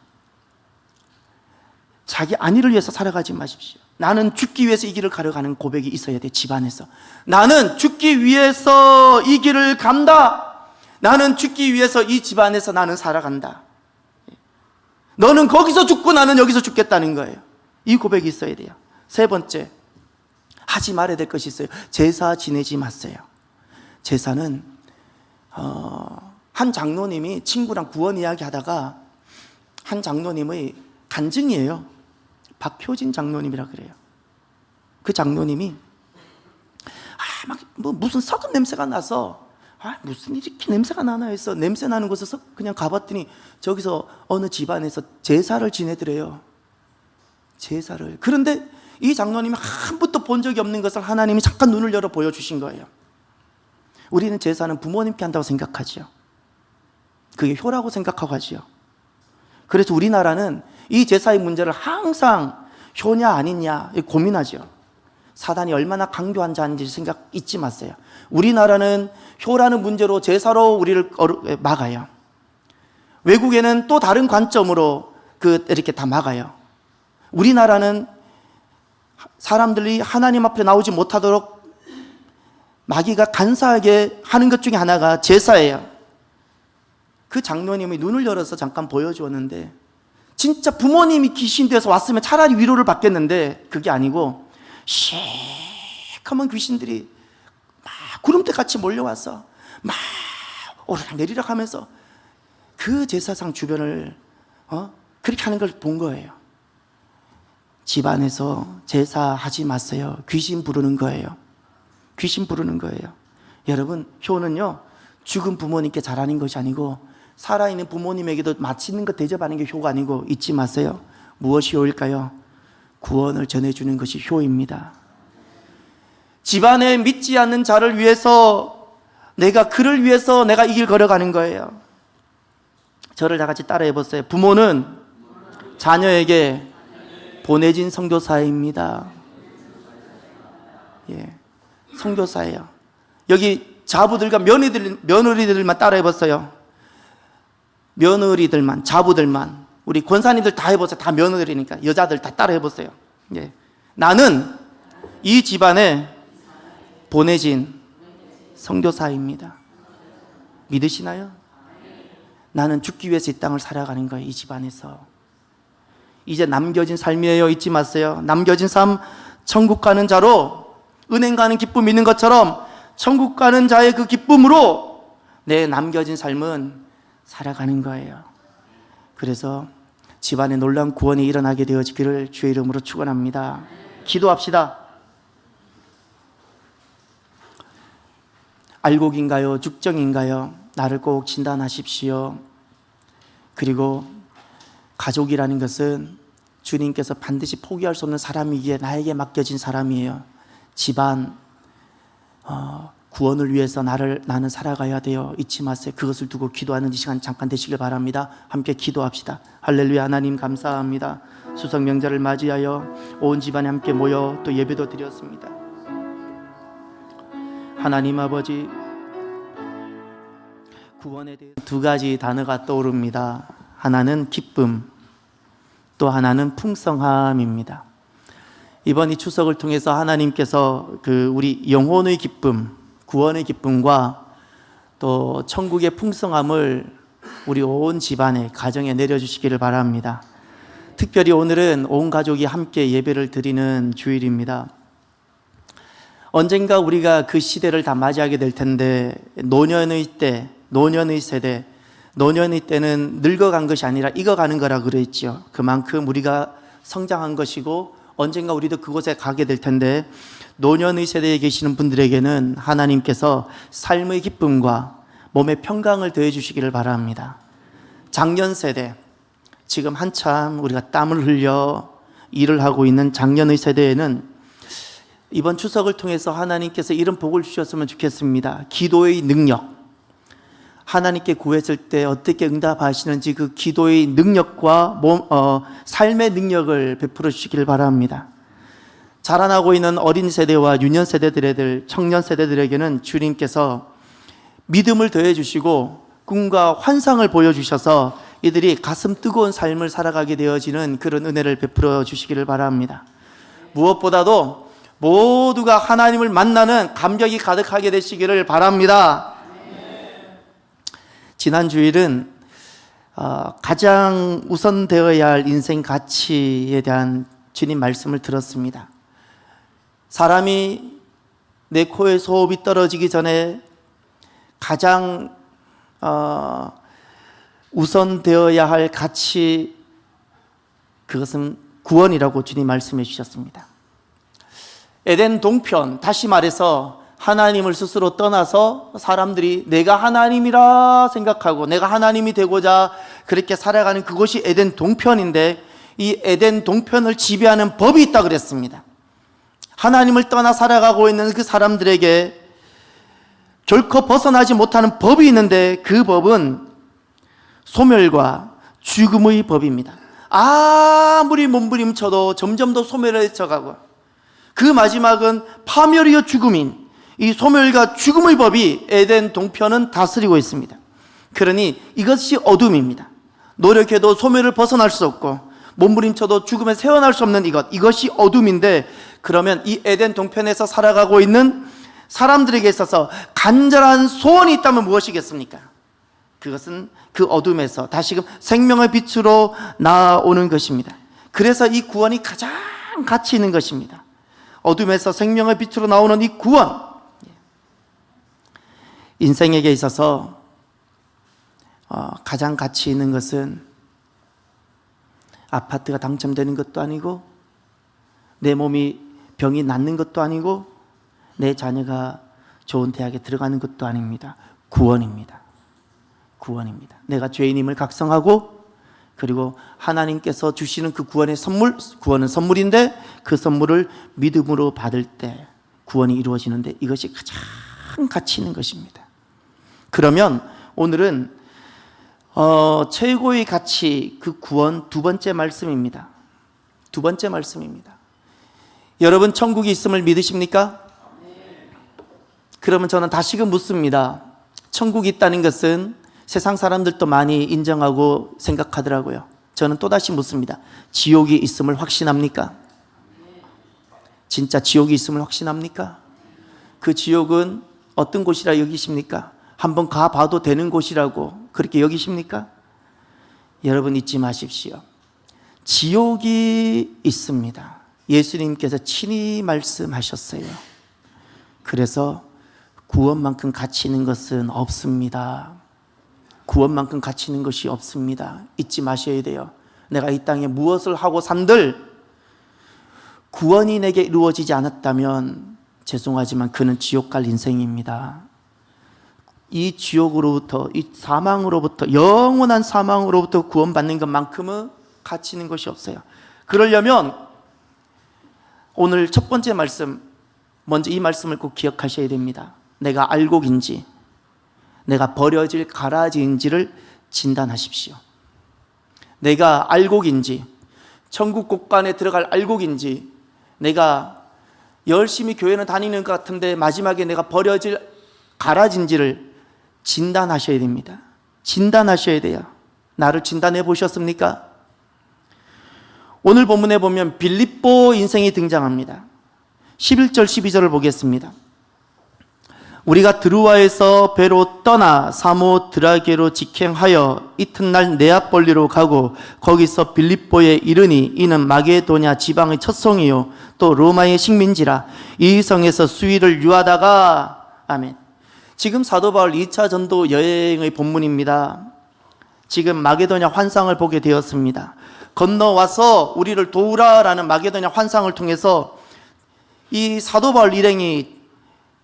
자기 안위를 위해서 살아가지 마십시오. 나는 죽기 위해서 이 길을 가려가는 고백이 있어야 돼. 집안에서 나는 죽기 위해서 이 길을 간다. 나는 죽기 위해서 이 집안에서 나는 살아간다. 너는 거기서 죽고 나는 여기서 죽겠다는 거예요. 이 고백이 있어야 돼요. 세 번째, 하지 말아야 될 것이 있어요. 제사 지내지 마세요. 제사는 한 장로님이 친구랑 구원 이야기 하다가 한 장로님의 간증이에요. 박효진 장로님이라 그래요. 그 장로님이 무슨 썩은 냄새가 나서 무슨 이렇게 냄새가 나나 해서 냄새 나는 곳에서 그냥 가봤더니 저기서 어느 집안에서 제사를 지내더래요. 제사를. 그런데 이 장로님이 한 번도 본 적이 없는 것을 하나님이 잠깐 눈을 열어 보여주신 거예요. 우리는 제사는 부모님께 한다고 생각하죠. 그게 효라고 생각하고 하지요. 그래서 우리나라는 이 제사의 문제를 항상 효냐 아니냐 고민하죠. 사단이 얼마나 강교한 자인지 생각 잊지 마세요. 우리나라는 효라는 문제로 제사로 우리를 막아요. 외국에는 또 다른 관점으로 이렇게 다 막아요. 우리나라는 사람들이 하나님 앞에 나오지 못하도록 마귀가 간사하게 하는 것 중에 하나가 제사예요. 그 장로님이 눈을 열어서 잠깐 보여주었는데, 진짜 부모님이 귀신 되어서 왔으면 차라리 위로를 받겠는데 그게 아니고 시커먼 귀신들이 막 구름대같이 몰려와서 막 오르락 내리락 하면서 그 제사상 주변을 그렇게 하는 걸 본 거예요. 집안에서 제사하지 마세요. 귀신 부르는 거예요. 귀신 부르는 거예요. 여러분, 효는요, 죽은 부모님께 잘하는 것이 아니고 살아있는 부모님에게도 맛있는 것 대접하는 게 효가 아니고, 잊지 마세요. 무엇이 효일까요? 구원을 전해주는 것이 효입니다. 집안에 믿지 않는 자를 위해서, 그를 위해서 내가 이 길 걸어가는 거예요. 저를 다 같이 따라해 보세요. 부모는 자녀에게 보내진 선교사입니다. 예, 선교사예요. 여기 자부들과 며느리들만 따라해 보세요. 며느리들만, 자부들만, 우리 권사님들 다 해보세요. 다 며느리니까 여자들 다 따라 해보세요. 예. 나는 이 집안에 보내진 선교사입니다. 믿으시나요? 나는 죽기 위해서 이 땅을 살아가는 거예요. 이 집안에서. 이제 남겨진 삶이에요. 잊지 마세요. 남겨진 삶, 천국 가는 자로, 은행 가는 기쁨 있는 것처럼 천국 가는 자의 그 기쁨으로 내 남겨진 삶은 살아가는 거예요. 그래서 집안에 놀라운 구원이 일어나게 되어지기를 주의 이름으로 축원합니다. 기도합시다. 알곡인가요? 죽정인가요? 나를 꼭 진단하십시오. 그리고 가족이라는 것은 주님께서 반드시 포기할 수 없는 사람이기에 나에게 맡겨진 사람이에요. 집안 구원을 위해서 나는 살아가야 돼요. 잊지 마세요. 그것을 두고 기도하는 이 시간 잠깐 되시길 바랍니다. 함께 기도합시다. 할렐루야. 하나님 감사합니다. 수석 명절을 맞이하여 온 집안에 함께 모여 또 예배도 드렸습니다. 하나님 아버지, 구원에 대해 두 가지 단어가 떠오릅니다. 하나는 기쁨, 또 하나는 풍성함입니다. 이번 이 추석을 통해서 하나님께서 우리 영혼의 기쁨, 구원의 기쁨과 또 천국의 풍성함을 우리 온 집안에, 가정에 내려주시기를 바랍니다. 특별히 오늘은 온 가족이 함께 예배를 드리는 주일입니다. 언젠가 우리가 그 시대를 다 맞이하게 될 텐데, 노년의 때, 노년의 세대, 노년의 때는 늙어간 것이 아니라 익어가는 거라 그랬죠. 그만큼 우리가 성장한 것이고 언젠가 우리도 그곳에 가게 될 텐데, 노년의 세대에 계시는 분들에게는 하나님께서 삶의 기쁨과 몸의 평강을 더해 주시기를 바랍니다. 장년 세대, 지금 한참 우리가 땀을 흘려 일을 하고 있는 장년의 세대에는 이번 추석을 통해서 하나님께서 이런 복을 주셨으면 좋겠습니다. 기도의 능력, 하나님께 구했을 때 어떻게 응답하시는지 그 기도의 능력과 삶의 능력을 베풀어 주시기를 바랍니다. 자라나고 있는 어린 세대와 유년 세대들의 청년 세대들에게는 주님께서 믿음을 더해 주시고 꿈과 환상을 보여주셔서 이들이 가슴 뜨거운 삶을 살아가게 되어지는 그런 은혜를 베풀어 주시기를 바랍니다. 무엇보다도 모두가 하나님을 만나는 감격이 가득하게 되시기를 바랍니다. 지난 주일은 가장 우선되어야 할 인생 가치에 대한 주님 말씀을 들었습니다. 사람이 내 코에 소음이 떨어지기 전에 가장 우선되어야 할 가치, 그것은 구원이라고 주님 말씀해 주셨습니다. 에덴 동편, 다시 말해서 하나님을 스스로 떠나서 사람들이 내가 하나님이라 생각하고 내가 하나님이 되고자 그렇게 살아가는 그것이 에덴 동편인데, 이 에덴 동편을 지배하는 법이 있다 그랬습니다. 하나님을 떠나 살아가고 있는 그 사람들에게 결코 벗어나지 못하는 법이 있는데 그 법은 소멸과 죽음의 법입니다. 아무리 몸부림쳐도 점점 더 소멸해져가고 그 마지막은 파멸이요 죽음인 이 소멸과 죽음의 법이 에덴 동편은 다스리고 있습니다. 그러니 이것이 어둠입니다. 노력해도 소멸을 벗어날 수 없고 몸부림쳐도 죽음에 세워날 수 없는 이것이 어둠인데, 그러면 이 에덴 동편에서 살아가고 있는 사람들에게 있어서 간절한 소원이 있다면 무엇이겠습니까? 그것은 그 어둠에서 다시금 생명의 빛으로 나아오는 것입니다. 그래서 이 구원이 가장 가치 있는 것입니다. 어둠에서 생명의 빛으로 나오는 이 구원, 인생에게 있어서 가장 가치 있는 것은 아파트가 당첨되는 것도 아니고 내 몸이 병이 낫는 것도 아니고 내 자녀가 좋은 대학에 들어가는 것도 아닙니다. 구원입니다. 구원입니다. 내가 죄인임을 각성하고 그리고 하나님께서 주시는 그 구원의 선물, 구원은 선물인데 그 선물을 믿음으로 받을 때 구원이 이루어지는데 이것이 가장 가치 있는 것입니다. 그러면 오늘은 최고의 가치, 그 구원 두 번째 말씀입니다. 두 번째 말씀입니다. 여러분 천국이 있음을 믿으십니까? 그러면 저는 다시금 묻습니다. 천국이 있다는 것은 세상 사람들도 많이 인정하고 생각하더라고요. 저는 또다시 묻습니다. 지옥이 있음을 확신합니까? 진짜 지옥이 있음을 확신합니까? 그 지옥은 어떤 곳이라 여기십니까? 한번 가봐도 되는 곳이라고 그렇게 여기십니까? 여러분 잊지 마십시오. 지옥이 있습니다. 예수님께서 친히 말씀하셨어요. 그래서 구원만큼 가치 있는 것은 없습니다. 구원만큼 가치 있는 것이 없습니다. 잊지 마셔야 돼요. 내가 이 땅에 무엇을 하고 산들 구원이 내게 이루어지지 않았다면 죄송하지만 그는 지옥 갈 인생입니다. 이 지옥으로부터, 이 사망으로부터, 영원한 사망으로부터 구원받는 것만큼은 가치 있는 것이 없어요. 그러려면 오늘 첫 번째 말씀, 먼저 이 말씀을 꼭 기억하셔야 됩니다. 내가 알곡인지 내가 버려질 가라지인지를 진단하십시오. 내가 알곡인지, 천국 곳간에 들어갈 알곡인지, 내가 열심히 교회는 다니는 것 같은데 마지막에 내가 버려질 가라지인지를 진단하셔야 됩니다. 진단하셔야 돼요. 나를 진단해 보셨습니까? 오늘 본문에 보면 빌립보 인생이 등장합니다. 11절 12절을 보겠습니다. 우리가 드루아에서 배로 떠나 사모드라게로 직행하여 이튿날 네아폴리로 가고 거기서 빌립보에 이르니 이는 마게도냐 지방의 첫 성이요 또 로마의 식민지라. 이 성에서 수일을 유하다가 아멘. 지금 사도 바울 2차 전도 여행의 본문입니다. 지금 마게도냐 환상을 보게 되었습니다. 건너와서 우리를 도우라라는 마게도냐 환상을 통해서 이 사도 바울 일행이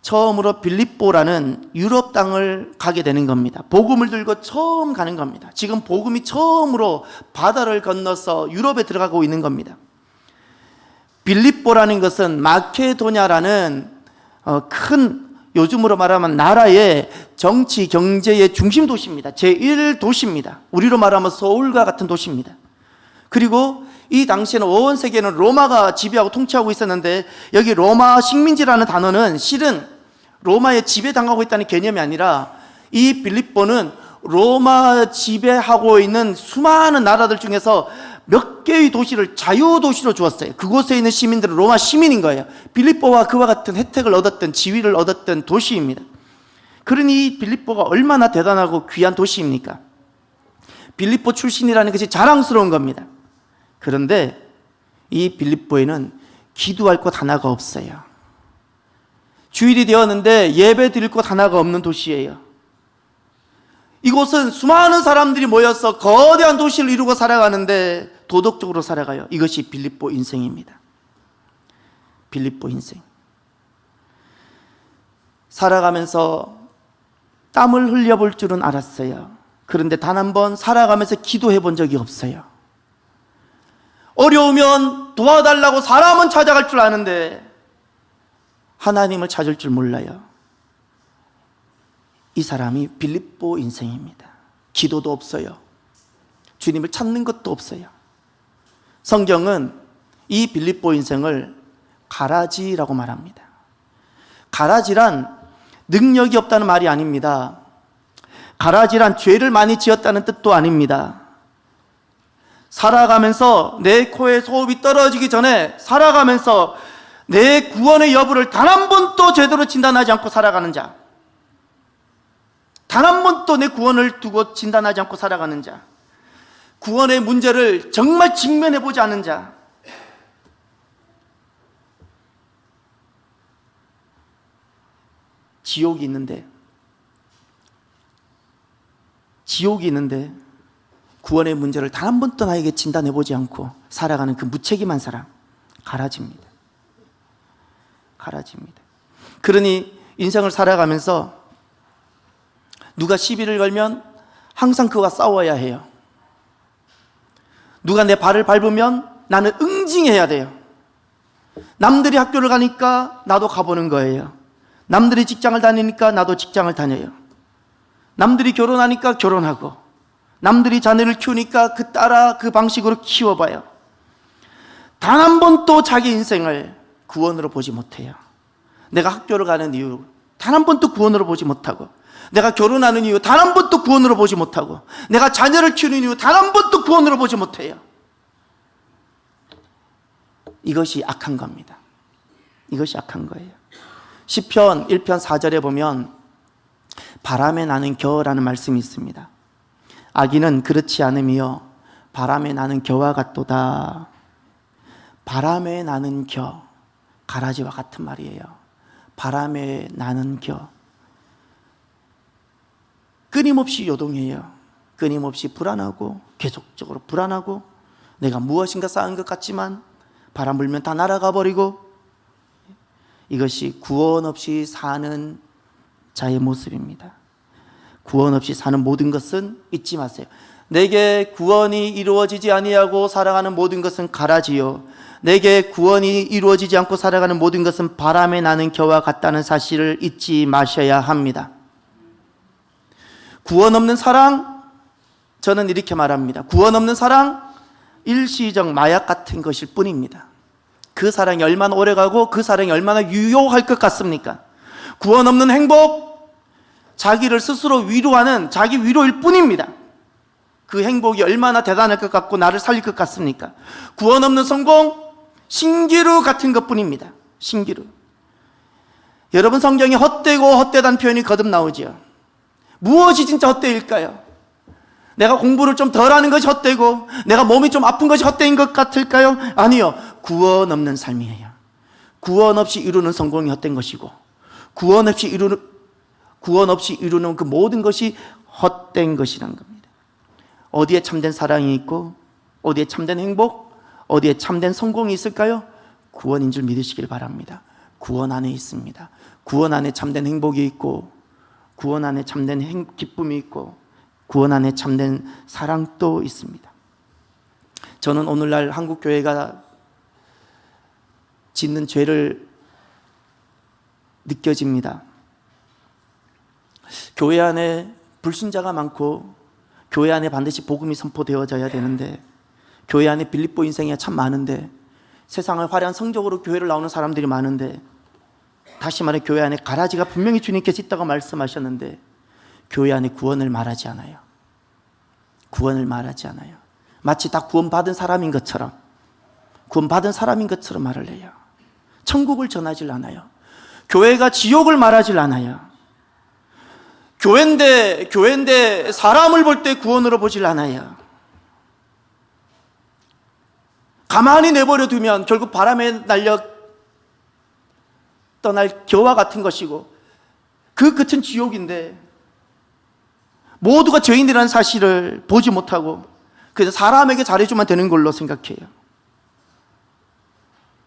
처음으로 빌립보라는 유럽 땅을 가게 되는 겁니다. 복음을 들고 처음 가는 겁니다. 지금 복음이 처음으로 바다를 건너서 유럽에 들어가고 있는 겁니다. 빌립보라는 것은 마케도냐라는 큰, 요즘으로 말하면 나라의 정치, 경제의 중심 도시입니다. 제1도시입니다. 우리로 말하면 서울과 같은 도시입니다. 그리고 이 당시에는 온 세계는 로마가 지배하고 통치하고 있었는데 여기 로마 식민지라는 단어는 실은 로마에 지배당하고 있다는 개념이 아니라 이 빌립보는 로마 지배하고 있는 수많은 나라들 중에서 몇 개의 도시를 자유도시로 주었어요. 그곳에 있는 시민들은 로마 시민인 거예요. 빌립보와 그와 같은 혜택을 얻었던, 지위를 얻었던 도시입니다. 그러니 이 빌립보가 얼마나 대단하고 귀한 도시입니까? 빌립보 출신이라는 것이 자랑스러운 겁니다. 그런데 이 빌립보에는 기도할 곳 하나가 없어요. 주일이 되었는데 예배 드릴 곳 하나가 없는 도시예요. 이곳은 수많은 사람들이 모여서 거대한 도시를 이루고 살아가는데 도덕적으로 살아가요. 이것이 빌립보 인생입니다. 빌립보 인생. 살아가면서 땀을 흘려볼 줄은 알았어요. 그런데 단 한 번 살아가면서 기도해 본 적이 없어요. 어려우면 도와달라고 사람은 찾아갈 줄 아는데 하나님을 찾을 줄 몰라요. 이 사람이 빌립보 인생입니다. 기도도 없어요. 주님을 찾는 것도 없어요. 성경은 이 빌립보 인생을 가라지라고 말합니다. 가라지란 능력이 없다는 말이 아닙니다. 가라지란 죄를 많이 지었다는 뜻도 아닙니다. 살아가면서 내 코에 소음이 떨어지기 전에 살아가면서 내 구원의 여부를 단 한 번도 제대로 진단하지 않고 살아가는 자, 단 한 번도 내 구원을 두고 진단하지 않고 살아가는 자, 구원의 문제를 정말 직면해보지 않은 자, 지옥이 있는데 구원의 문제를 단 한 번도 나에게 진단해보지 않고 살아가는 그 무책임한 사람, 가라지입니다. 가라지입니다. 그러니 인생을 살아가면서 누가 시비를 걸면 항상 그와 싸워야 해요. 누가 내 발을 밟으면 나는 응징해야 돼요. 남들이 학교를 가니까 나도 가보는 거예요. 남들이 직장을 다니니까 나도 직장을 다녀요. 남들이 결혼하니까 결혼하고, 남들이 자녀를 키우니까 따라 그 방식으로 키워봐요. 단 한 번도 자기 인생을 구원으로 보지 못해요. 내가 학교를 가는 이유 단 한 번도 구원으로 보지 못하고, 내가 결혼하는 이유 단 한 번도 구원으로 보지 못하고, 내가 자녀를 키우는 이유 단 한 번도 구원으로 보지 못해요. 이것이 악한 겁니다. 이것이 악한 거예요. 시편 1편 4절에 보면 바람에 나는 겨라는 말씀이 있습니다. 악인은 그렇지 않으며 바람에 나는 겨와 같도다. 바람에 나는 겨, 가라지와 같은 말이에요. 바람에 나는 겨, 끊임없이 요동해요. 끊임없이 불안하고, 계속적으로 불안하고, 내가 무엇인가 쌓은 것 같지만 바람 불면 다 날아가 버리고, 이것이 구원 없이 사는 자의 모습입니다. 구원 없이 사는 모든 것은 잊지 마세요. 내게 구원이 이루어지지 아니하고 살아가는 모든 것은 가라지요, 내게 구원이 이루어지지 않고 살아가는 모든 것은 바람에 나는 겨와 같다는 사실을 잊지 마셔야 합니다. 구원 없는 사랑, 저는 이렇게 말합니다. 구원 없는 사랑, 일시적 마약 같은 것일 뿐입니다. 그 사랑이 얼마나 오래가고 그 사랑이 얼마나 유효할 것 같습니까? 구원 없는 행복, 자기를 스스로 위로하는 자기 위로일 뿐입니다. 그 행복이 얼마나 대단할 것 같고 나를 살릴 것 같습니까? 구원 없는 성공, 신기루 같은 것뿐입니다. 신기루. 여러분, 성경에 헛되고 헛되다는 표현이 거듭 나오죠. 무엇이 진짜 헛되일까요? 내가 공부를 좀 덜 하는 것이 헛되고 내가 몸이 좀 아픈 것이 헛되인 것 같을까요? 아니요. 구원 없는 삶이에요. 구원 없이 이루는 성공이 헛된 것이고, 구원 없이 이루는 그 모든 것이 헛된 것이란 겁니다. 어디에 참된 사랑이 있고, 어디에 참된 행복, 어디에 참된 성공이 있을까요? 구원인 줄 믿으시길 바랍니다. 구원 안에 있습니다. 구원 안에 참된 행복이 있고, 구원 안에 참된 기쁨이 있고, 구원 안에 참된 사랑도 있습니다. 저는 오늘날 한국 교회가 짓는 죄를 느껴집니다. 교회 안에 불신자가 많고, 교회 안에 반드시 복음이 선포되어져야 되는데, 교회 안에 빌립보 인생이 참 많은데, 세상을 화려한 성적으로 교회를 나오는 사람들이 많은데, 다시 말해 교회 안에 가라지가 분명히 주님께서 있다고 말씀하셨는데, 교회 안에 구원을 말하지 않아요. 구원을 말하지 않아요. 마치 다 구원받은 사람인 것처럼 말을 해요. 천국을 전하질 않아요. 교회가 지옥을 말하질 않아요. 교회인데 사람을 볼 때 구원으로 보질 않아요. 가만히 내버려 두면 결국 바람에 날려 떠날 겨와 같은 것이고, 그 끝은 지옥인데 모두가 죄인이라는 사실을 보지 못하고 그래서 사람에게 잘해주면 되는 걸로 생각해요.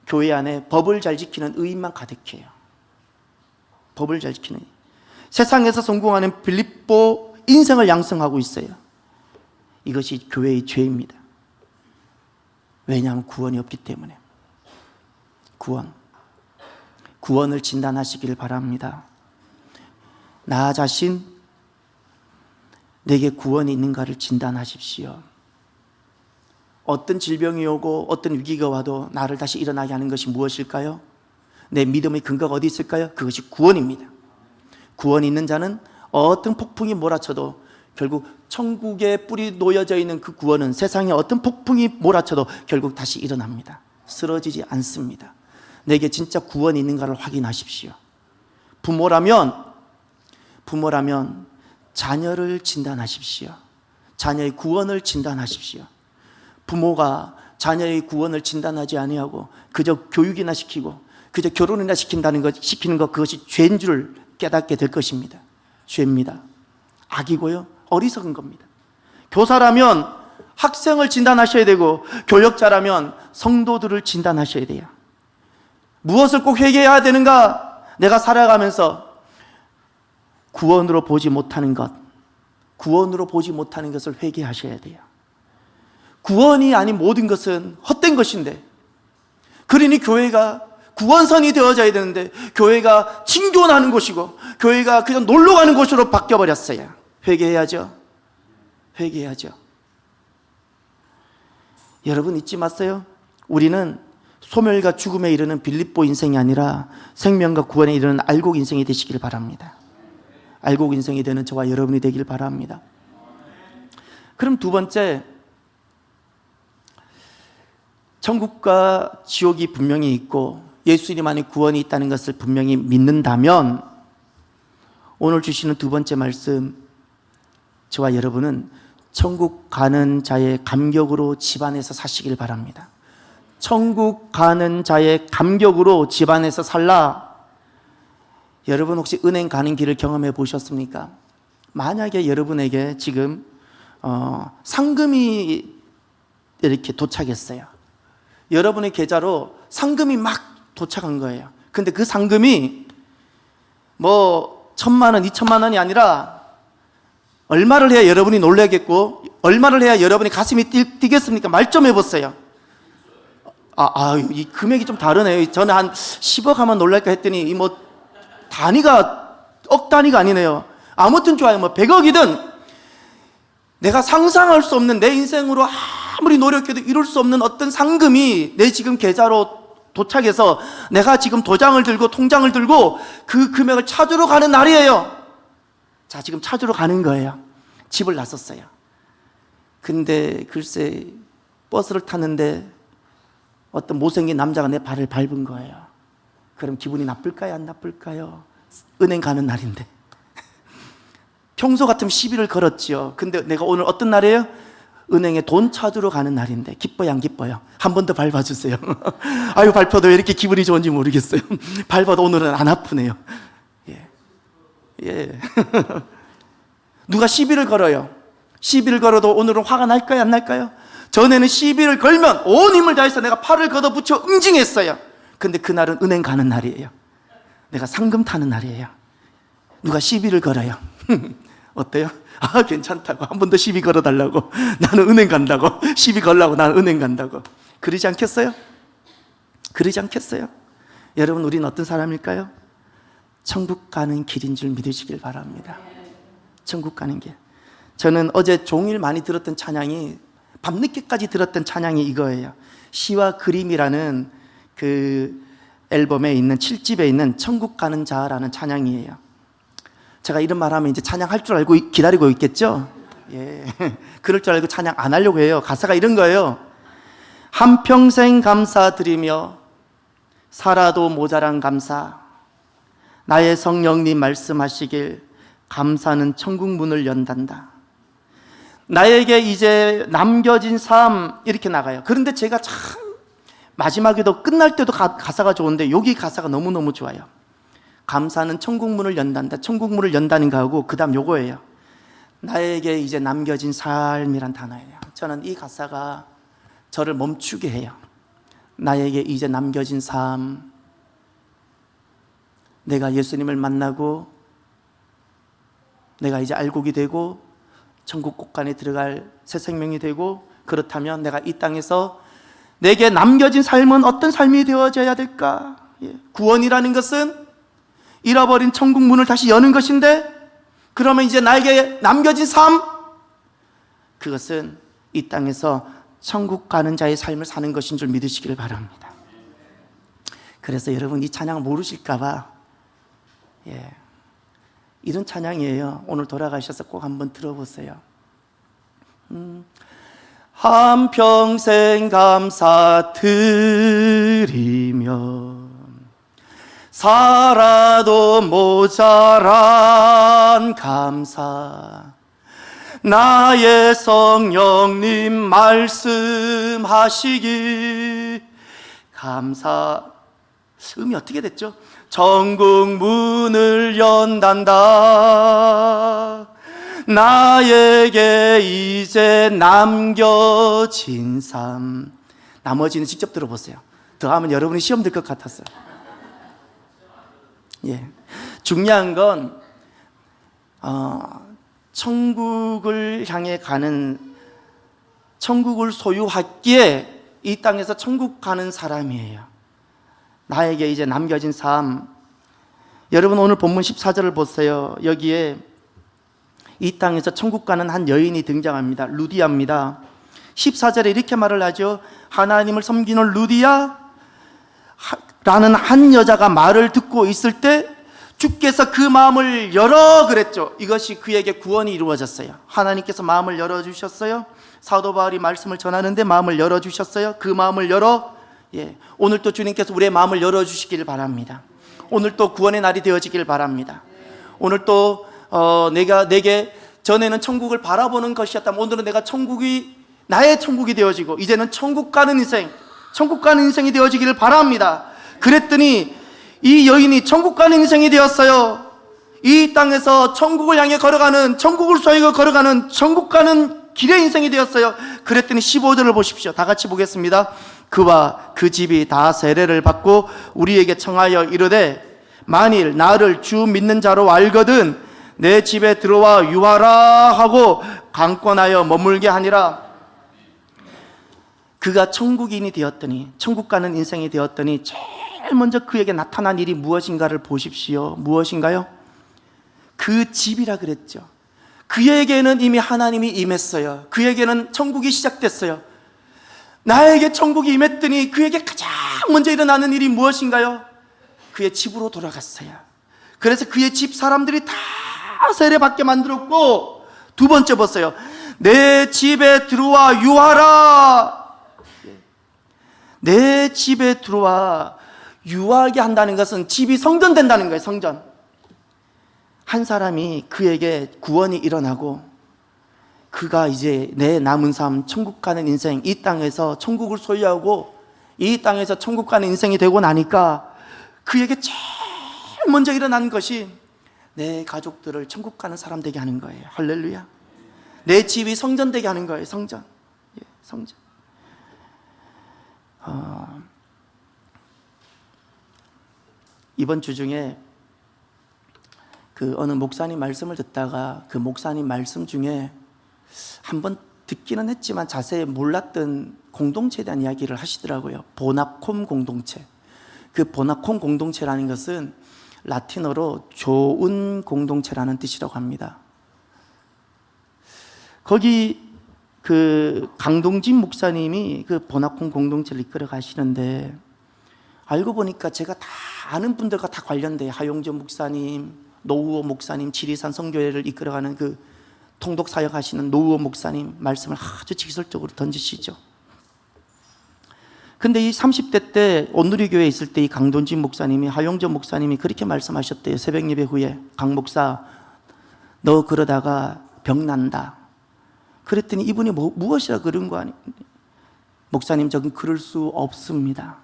교회 안에 법을 잘 지키는 의인만 가득해요. 법을 잘 지키는, 세상에서 성공하는 빌립보 인생을 양성하고 있어요. 이것이 교회의 죄입니다. 왜냐하면 구원이 없기 때문에. 구원을 진단하시길 바랍니다. 나 자신, 내게 구원이 있는가를 진단하십시오. 어떤 질병이 오고 어떤 위기가 와도 나를 다시 일어나게 하는 것이 무엇일까요? 내 믿음의 근거가 어디 있을까요? 그것이 구원입니다. 구원이 있는 자는 어떤 폭풍이 몰아쳐도 결국 천국에 뿌리 놓여져 있는 그 구원은 세상에 어떤 폭풍이 몰아쳐도 결국 다시 일어납니다. 쓰러지지 않습니다. 내게 진짜 구원이 있는가를 확인하십시오. 부모라면 자녀를 진단하십시오. 자녀의 구원을 진단하십시오. 부모가 자녀의 구원을 진단하지 아니하고 그저 교육이나 시키고 그저 결혼이나 시키는 것, 그것이 죄인 줄 깨닫게 될 것입니다. 죄입니다. 악이고요, 어리석은 겁니다. 교사라면 학생을 진단하셔야 되고, 교역자라면 성도들을 진단하셔야 돼요. 무엇을 꼭 회개해야 되는가? 내가 살아가면서 구원으로 보지 못하는 것을 회개하셔야 돼요. 구원이 아닌 모든 것은 헛된 것인데, 그러니 교회가 구원선이 되어져야 되는데 교회가 칭교하는 곳이고 교회가 그냥 놀러가는 곳으로 바뀌어버렸어요. 회개해야죠. 여러분 잊지 마세요. 우리는 소멸과 죽음에 이르는 빌립보 인생이 아니라 생명과 구원에 이르는 알곡 인생이 되시길 바랍니다. 알곡 인생이 되는 저와 여러분이 되길 바랍니다. 그럼 두 번째, 천국과 지옥이 분명히 있고 예수님 안에 구원이 있다는 것을 분명히 믿는다면, 오늘 주시는 두 번째 말씀, 저와 여러분은 천국 가는 자의 감격으로 집안에서 사시길 바랍니다. 천국 가는 자의 감격으로 집안에서 살라. 여러분 혹시 은행 가는 길을 경험해 보셨습니까? 만약에 여러분에게 지금 상금이 이렇게 도착했어요. 여러분의 계좌로 상금이 막 도착한 거예요. 근데 그 상금이 뭐 1,000만 원, 2,000만 원이 아니라 얼마를 해야 여러분이 놀라겠고 얼마를 해야 여러분이 가슴이 뛰겠습니까? 말 좀 해보세요. 이 금액이 좀 다르네요. 저는 한 10억 하면 놀랄까 했더니 뭐 단위가 억 단위가 아니네요. 아무튼 좋아요. 뭐 100억이든 내가 상상할 수 없는, 내 인생으로 아무리 노력해도 이룰 수 없는 어떤 상금이 내 지금 계좌로 도착해서 내가 지금 도장을 들고 통장을 들고 그 금액을 찾으러 가는 날이에요. 자, 지금 찾으러 가는 거예요. 집을 나섰어요. 근데 글쎄 버스를 탔는데 어떤 못생긴 남자가 내 발을 밟은 거예요. 그럼 기분이 나쁠까요? 안 나쁠까요? 은행 가는 날인데. 평소 같으면 시비를 걸었지요. 근데 내가 오늘 어떤 날이에요? 은행에 돈 찾으러 가는 날인데 기뻐요, 안 기뻐요? 한 번 더 밟아주세요. 아유, 밟혀도 왜 이렇게 기분이 좋은지 모르겠어요. 밟아도 오늘은 안 아프네요. 예. 누가 시비를 걸어요. 시비를 걸어도 오늘은 화가 날까요, 안 날까요? 전에는 시비를 걸면 온 힘을 다해서 내가 팔을 걷어붙여 응징했어요. 근데 그날은 은행 가는 날이에요. 내가 상금 타는 날이에요. 누가 시비를 걸어요. 어때요? 괜찮다고. 한 번 더 시비 걸어달라고. 나는 은행 간다고. 시비 걸라고 나는 은행 간다고. 그러지 않겠어요? 여러분, 우리는 어떤 사람일까요? 천국 가는 길인 줄 믿으시길 바랍니다. 천국 가는 길. 저는 어제 종일 많이 들었던 찬양이, 밤늦게까지 들었던 찬양이 이거예요. 시와 그림이라는 그 앨범에 있는 7집에 있는 천국 가는 자라는 찬양이에요. 제가 이런 말 하면 이제 찬양할 줄 알고 기다리고 있겠죠? 예. 그럴 줄 알고 찬양 안 하려고 해요. 가사가 이런 거예요. 한평생 감사드리며 살아도 모자란 감사, 나의 성령님 말씀하시길 감사는 천국 문을 연단다. 나에게 이제 남겨진 삶, 이렇게 나가요. 그런데 제가 참 마지막에도 끝날 때도 가사가 좋은데 여기 가사가 너무너무 좋아요. 감사는 천국 문을 연단다. 천국 문을 연다는가 하고 그 다음 요거예요. 나에게 이제 남겨진 삶이란 단어예요. 저는 이 가사가 저를 멈추게 해요. 나에게 이제 남겨진 삶, 내가 예수님을 만나고 내가 이제 알곡이 되고 천국 곳간에 들어갈 새 생명이 되고, 그렇다면 내가 이 땅에서 내게 남겨진 삶은 어떤 삶이 되어져야 될까? 구원이라는 것은 잃어버린 천국 문을 다시 여는 것인데, 그러면 이제 나에게 남겨진 삶, 그것은 이 땅에서 천국 가는 자의 삶을 사는 것인 줄 믿으시기를 바랍니다. 그래서 여러분 이 찬양 모르실까 봐 이런 찬양이에요. 오늘 돌아가셔서 꼭 한번 들어보세요. 한평생 감사드리며 살아도 모자란 감사, 나의 성령님 말씀하시기 감사. 음이 어떻게 됐죠? 천국 문을 연단다, 나에게 이제 남겨진 삶. 나머지는 직접 들어보세요. 더 하면 여러분이 시험 들 것 같았어요. 중요한 건 천국을 향해 가는, 천국을 소유하기에 이 땅에서 천국 가는 사람이에요. 나에게 이제 남겨진 삶. 여러분 오늘 본문 14절을 보세요. 여기에 이 땅에서 천국 가는 한 여인이 등장합니다. 루디아입니다. 14절에 이렇게 말을 하죠. 하나님을 섬기는 루디아 라는 한 여자가 말을 듣고 있을 때 주께서 그 마음을 열어 그랬죠. 이것이 그에게 구원이 이루어졌어요. 하나님께서 마음을 열어주셨어요. 사도 바울이 말씀을 전하는데 마음을 열어주셨어요. 그 마음을 열어, 오늘 또 주님께서 우리의 마음을 열어주시길 바랍니다. 오늘 또 구원의 날이 되어지길 바랍니다. 오늘 또 내게 전에는 천국을 바라보는 것이었다면 오늘은 내가 천국이 나의 천국이 되어지고 이제는 천국 가는 인생, 천국 가는 인생이 되어지기를 바랍니다. 그랬더니 이 여인이 천국 가는 인생이 되었어요. 이 땅에서 천국을 향해 걸어가는, 천국을 소유하고 걸어가는 천국 가는 길의 인생이 되었어요. 그랬더니 15절을 보십시오. 다 같이 보겠습니다. 그와 그 집이 다 세례를 받고 우리에게 청하여 이르되 만일 나를 주 믿는 자로 알거든 내 집에 들어와 유하라 하고 강권하여 머물게 하니라. 그가 천국인이 되었더니, 천국 가는 인생이 되었더니 제일 먼저 그에게 나타난 일이 무엇인가를 보십시오. 무엇인가요? 그 집이라 그랬죠. 그에게는 이미 하나님이 임했어요. 그에게는 천국이 시작됐어요. 나에게 천국이 임했더니 그에게 가장 먼저 일어나는 일이 무엇인가요? 그의 집으로 돌아갔어요. 그래서 그의 집 사람들이 다 세례받게 만들었고, 두 번째 보세요. 내 집에 들어와 유하라. 내 집에 들어와 유하게 한다는 것은 집이 성전된다는 거예요. 성전. 한 사람이 그에게 구원이 일어나고 그가 이제 내 남은 삶, 천국 가는 인생, 이 땅에서 천국을 소유하고 이 땅에서 천국 가는 인생이 되고 나니까 그에게 제일 먼저 일어난 것이 내 가족들을 천국 가는 사람 되게 하는 거예요. 할렐루야. 내 집이 성전 되게 하는 거예요. 성전. 성전. 이번 주 중에 그 어느 목사님 말씀을 듣다가 그 목사님 말씀 중에 한번 듣기는 했지만 자세히 몰랐던 공동체에 대한 이야기를 하시더라고요. 보나콤 공동체. 그 보나콤 공동체라는 것은 라틴어로 좋은 공동체라는 뜻이라고 합니다. 거기 그 강동진 목사님이 그 보나콤 공동체를 이끌어 가시는데, 알고 보니까 제가 다 아는 분들과 다 관련돼요. 하용조 목사님, 노우호 목사님, 지리산 성교회를 이끌어가는 그 통독 사역 하시는 노우호 목사님 말씀을 아주 직설적으로 던지시죠. 근데 이 30대 때 온누리교회에 있을 때 이 강동진 목사님이, 하용조 목사님이 그렇게 말씀하셨대요. 새벽 예배 후에, 강 목사 너 그러다가 병 난다. 그랬더니 이분이 무엇이라 그런 거 아니에요? 목사님, 저는 그럴 수 없습니다.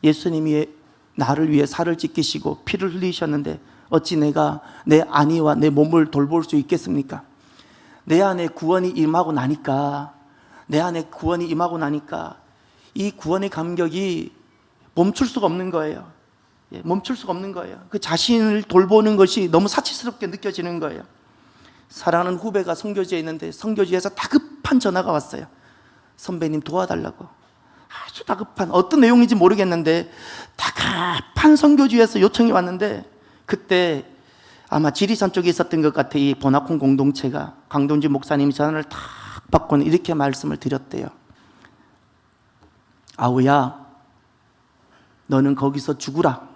예수님이 나를 위해 살을 찢기시고 피를 흘리셨는데 어찌 내가 내 안위와 내 몸을 돌볼 수 있겠습니까? 내 안에 구원이 임하고 나니까, 내 안에 구원이 임하고 나니까 이 구원의 감격이 멈출 수가 없는 거예요. 멈출 수가 없는 거예요. 그 자신을 돌보는 것이 너무 사치스럽게 느껴지는 거예요. 사랑하는 후배가 선교지에 있는데 선교지에서 다급한 전화가 왔어요. 선배님 도와달라고. 아주 다급한, 어떤 내용인지 모르겠는데 다급한 선교지에서 요청이 왔는데, 그때 아마 지리산 쪽에 있었던 것 같아. 이 보나콘 공동체가 강동진 목사님이 전화를 탁 받고는 이렇게 말씀을 드렸대요. 아우야, 너는 거기서 죽으라.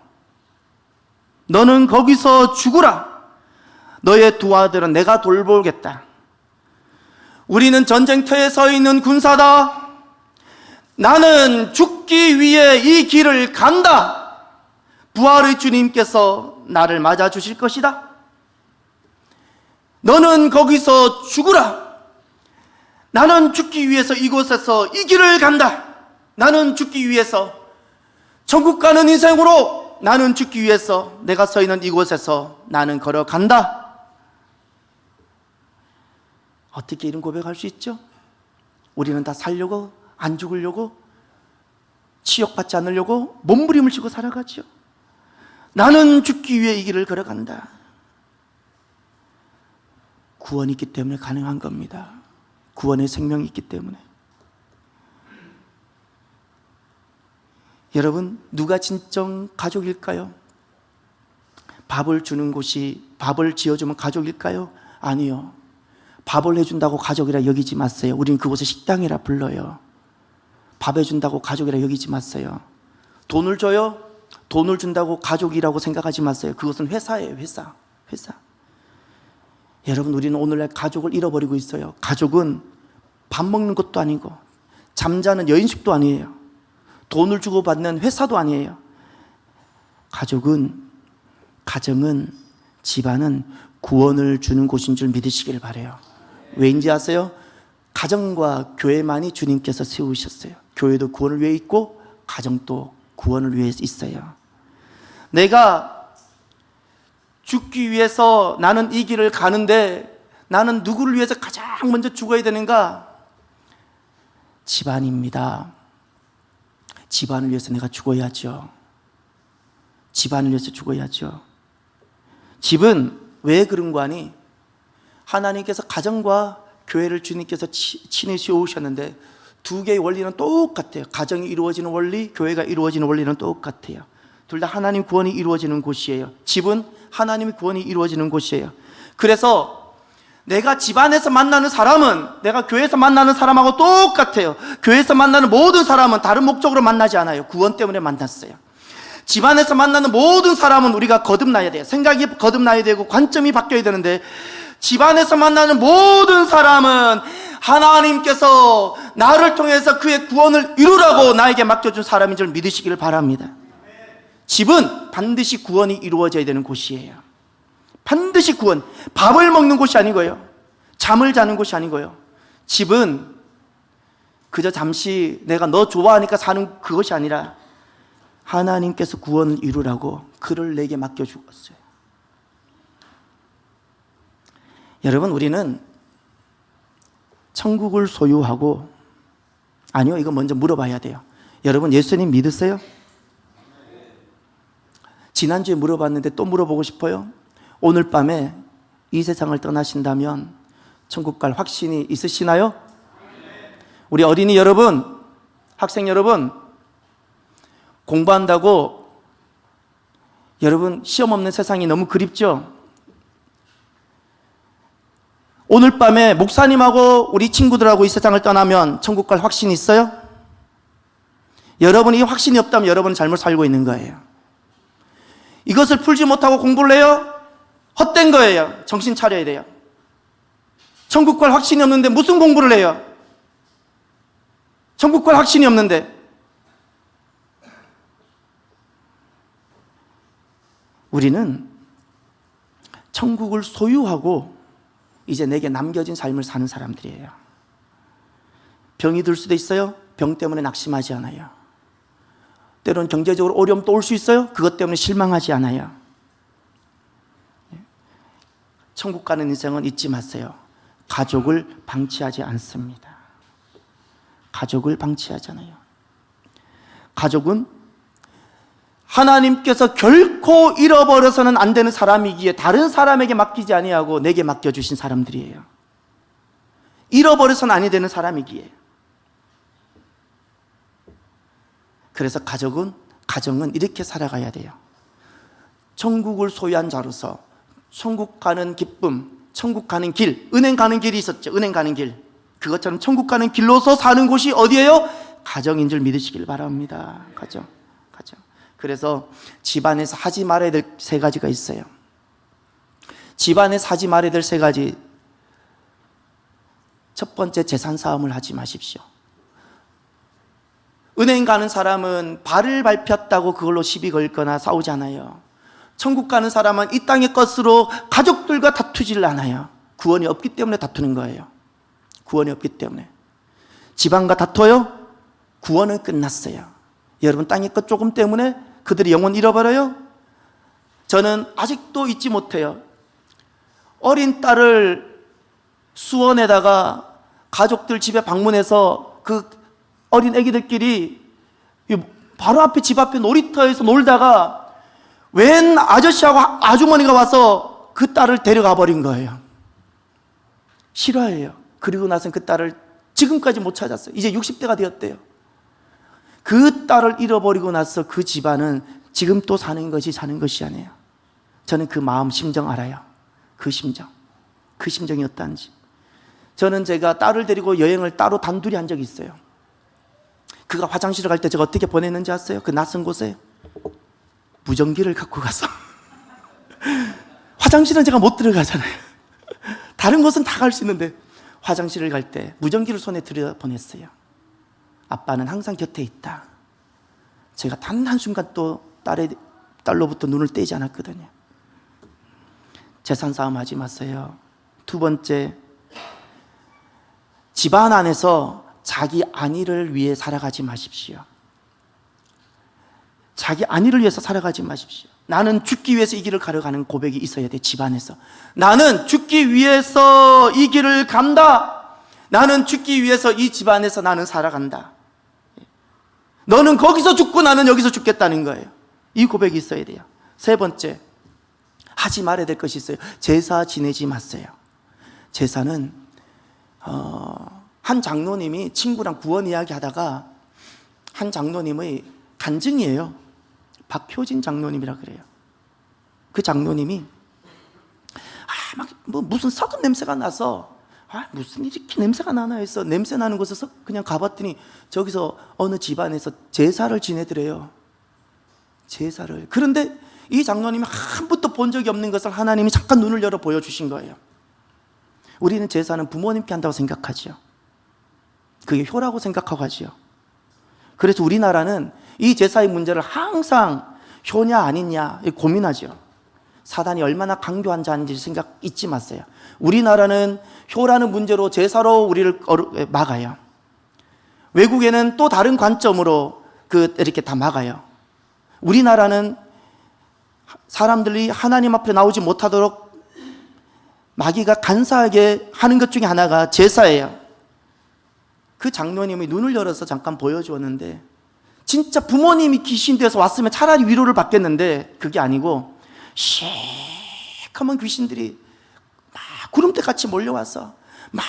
너는 거기서 죽으라. 너의 두 아들은 내가 돌보겠다. 우리는 전쟁터에 서 있는 군사다. 나는 죽기 위해 이 길을 간다. 부활의 주님께서 나를 맞아주실 것이다. 너는 거기서 죽으라. 나는 죽기 위해서 이곳에서 이 길을 간다. 나는 죽기 위해서 천국 가는 인생으로, 나는 죽기 위해서 내가 서 있는 이곳에서 나는 걸어간다. 어떻게 이런 고백할 수 있죠? 우리는 다 살려고, 안 죽으려고, 치욕받지 않으려고 몸부림을 치고 살아가죠. 나는 죽기 위해 이 길을 걸어간다. 구원이 있기 때문에 가능한 겁니다. 구원의 생명이 있기 때문에. 여러분, 누가 진정 가족일까요? 밥을 주는 곳이, 밥을 지어주면 가족일까요? 아니요. 밥을 해준다고 가족이라 여기지 마세요. 우리는 그곳을 식당이라 불러요. 밥 해준다고 가족이라 여기지 마세요. 돈을 줘요? 돈을 준다고 가족이라고 생각하지 마세요. 그것은 회사예요. 회사. 여러분, 우리는 오늘날 가족을 잃어버리고 있어요. 가족은 밥 먹는 것도 아니고, 잠자는 여인숙도 아니에요. 돈을 주고 받는 회사도 아니에요. 가족은, 가정은, 집안은 구원을 주는 곳인 줄 믿으시길 바라요. 왜인지 아세요? 가정과 교회만이 주님께서 세우셨어요. 교회도 구원을 위해 있고 가정도 구원을 위해 있어요. 내가 죽기 위해서 나는 이 길을 가는데, 나는 누구를 위해서 가장 먼저 죽어야 되는가? 집안입니다. 집안을 위해서 내가 죽어야죠. 집안을 위해서 죽어야죠. 집은 왜 그런 거 아니? 하나님께서 가정과 교회를 주님께서 친히 세우셨는데 두 개의 원리는 똑같아요. 가정이 이루어지는 원리, 교회가 이루어지는 원리는 똑같아요. 둘 다 하나님 구원이 이루어지는 곳이에요. 집은 하나님의 구원이 이루어지는 곳이에요. 그래서 내가 집안에서 만나는 사람은 내가 교회에서 만나는 사람하고 똑같아요. 교회에서 만나는 모든 사람은 다른 목적으로 만나지 않아요. 구원 때문에 만났어요. 집안에서 만나는 모든 사람은 우리가 거듭나야 돼요. 생각이 거듭나야 되고 관점이 바뀌어야 되는데, 집안에서 만나는 모든 사람은 하나님께서 나를 통해서 그의 구원을 이루라고 나에게 맡겨준 사람인 줄 믿으시기를 바랍니다. 집은 반드시 구원이 이루어져야 되는 곳이에요. 반드시 구원. 밥을 먹는 곳이 아니고요, 잠을 자는 곳이 아니고요, 집은 그저 잠시 내가 너 좋아하니까 사는 그것이 아니라 하나님께서 구원을 이루라고 그를 내게 맡겨주었어요. 여러분, 우리는 천국을 소유하고, 아니요, 이거 먼저 물어봐야 돼요. 여러분, 예수님 믿으세요? 지난주에 물어봤는데 또 물어보고 싶어요. 오늘 밤에 이 세상을 떠나신다면 천국 갈 확신이 있으시나요? 우리 어린이 여러분, 학생 여러분, 공부한다고 여러분 시험 없는 세상이 너무 그립죠? 오늘 밤에 목사님하고 우리 친구들하고 이 세상을 떠나면 천국 갈 확신이 있어요? 여러분이 이 확신이 없다면 여러분은 잘못 살고 있는 거예요. 이것을 풀지 못하고 공부를 해요? 헛된 거예요. 정신 차려야 돼요. 천국 갈 확신이 없는데 무슨 공부를 해요? 천국 갈 확신이 없는데. 우리는 천국을 소유하고 이제 내게 남겨진 삶을 사는 사람들이에요. 병이 들 수도 있어요. 병 때문에 낙심하지 않아요. 때로는 경제적으로 어려움도 올 수 있어요. 그것 때문에 실망하지 않아요. 천국 가는 인생은 잊지 마세요. 가족을 방치하지 않습니다. 가족을 방치하잖아요. 가족은 하나님께서 결코 잃어버려서는 안 되는 사람이기에 다른 사람에게 맡기지 아니하고 내게 맡겨주신 사람들이에요. 잃어버려서는 아니 되는 사람이기에. 그래서 가정은 이렇게 살아가야 돼요. 천국을 소유한 자로서 천국 가는 기쁨, 천국 가는 길, 은행 가는 길이 있었죠. 은행 가는 길. 그것처럼 천국 가는 길로서 사는 곳이 어디예요? 가정인 줄 믿으시길 바랍니다. 가정. 그래서 집안에서 하지 말아야 될 세 가지가 있어요. 집안에서 하지 말아야 될 세 가지. 첫 번째, 재산 싸움을 하지 마십시오. 은행 가는 사람은 발을 밟혔다고 그걸로 시비 걸거나 싸우지 않아요. 천국 가는 사람은 이 땅의 것으로 가족들과 다투질 않아요. 구원이 없기 때문에 다투는 거예요. 구원이 없기 때문에. 집안과 다퉈요? 구원은 끝났어요. 여러분, 땅의 것 조금 때문에 그들이 영혼 잃어버려요? 저는 아직도 잊지 못해요. 어린 딸을 수원에다가 가족들 집에 방문해서 그 어린 애기들끼리 바로 앞에, 집 앞에 놀이터에서 놀다가 웬 아저씨하고 아주머니가 와서 그 딸을 데려가 버린 거예요. 실화예요. 그리고 나서는 그 딸을 지금까지 못 찾았어요. 이제 60대가 되었대요. 그 딸을 잃어버리고 나서 그 집안은 지금 또 사는 것이 아니에요. 저는 그 마음, 심정 알아요. 그 심정이 어떤지. 저는 제가 딸을 데리고 여행을 따로 단둘이 한 적이 있어요. 그가 화장실을 갈 때 제가 어떻게 보냈는지 아세요? 그 낯선 곳에 무전기를 갖고 가서 화장실은 제가 못 들어가잖아요. 다른 곳은 다 갈 수 있는데 화장실을 갈 때 무전기를 손에 들여 보냈어요. 아빠는 항상 곁에 있다. 제가 단 한순간 또 딸로부터 눈을 떼지 않았거든요. 재산 싸움 하지 마세요. 두 번째, 집안 안에서 자기 안위를 위해 살아가지 마십시오. 자기 안위를 위해서 살아가지 마십시오. 나는 죽기 위해서 이 길을 가려가는 고백이 있어야 돼. 집안에서 나는 죽기 위해서 이 길을 간다. 나는 죽기 위해서 이 집안에서 나는 살아간다. 너는 거기서 죽고 나는 여기서 죽겠다는 거예요. 이 고백이 있어야 돼요. 세 번째, 하지 말아야 될 것이 있어요. 제사 지내지 마세요. 제사는 한 장로님이 친구랑 구원 이야기 하다가 한 장로님의 간증이에요. 박효진 장로님이라 그래요. 그 장로님이 무슨 썩은 냄새가 나서 무슨 이렇게 냄새가 나나 해서 냄새 나는 곳에서 그냥 가봤더니 저기서 어느 집안에서 제사를 지내더래요. 제사를. 그런데 이 장로님이 한 번도 본 적이 없는 것을 하나님이 잠깐 눈을 열어 보여주신 거예요. 우리는 제사는 부모님께 한다고 생각하죠. 그게 효라고 생각하고 하지요. 그래서 우리나라는 이 제사의 문제를 항상 효냐 아니냐 고민하죠. 사단이 얼마나 강교한 자인지 생각 잊지 마세요. 우리나라는 효라는 문제로 제사로 우리를 막아요. 외국에는 또 다른 관점으로 이렇게 다 막아요. 우리나라는 사람들이 하나님 앞에 나오지 못하도록 마귀가 간사하게 하는 것 중에 하나가 제사예요. 그 장로님이 눈을 열어서 잠깐 보여주었는데 진짜 부모님이 귀신 돼서 왔으면 차라리 위로를 받겠는데 그게 아니고 시커먼 귀신들이 막 구름대같이 몰려와서 막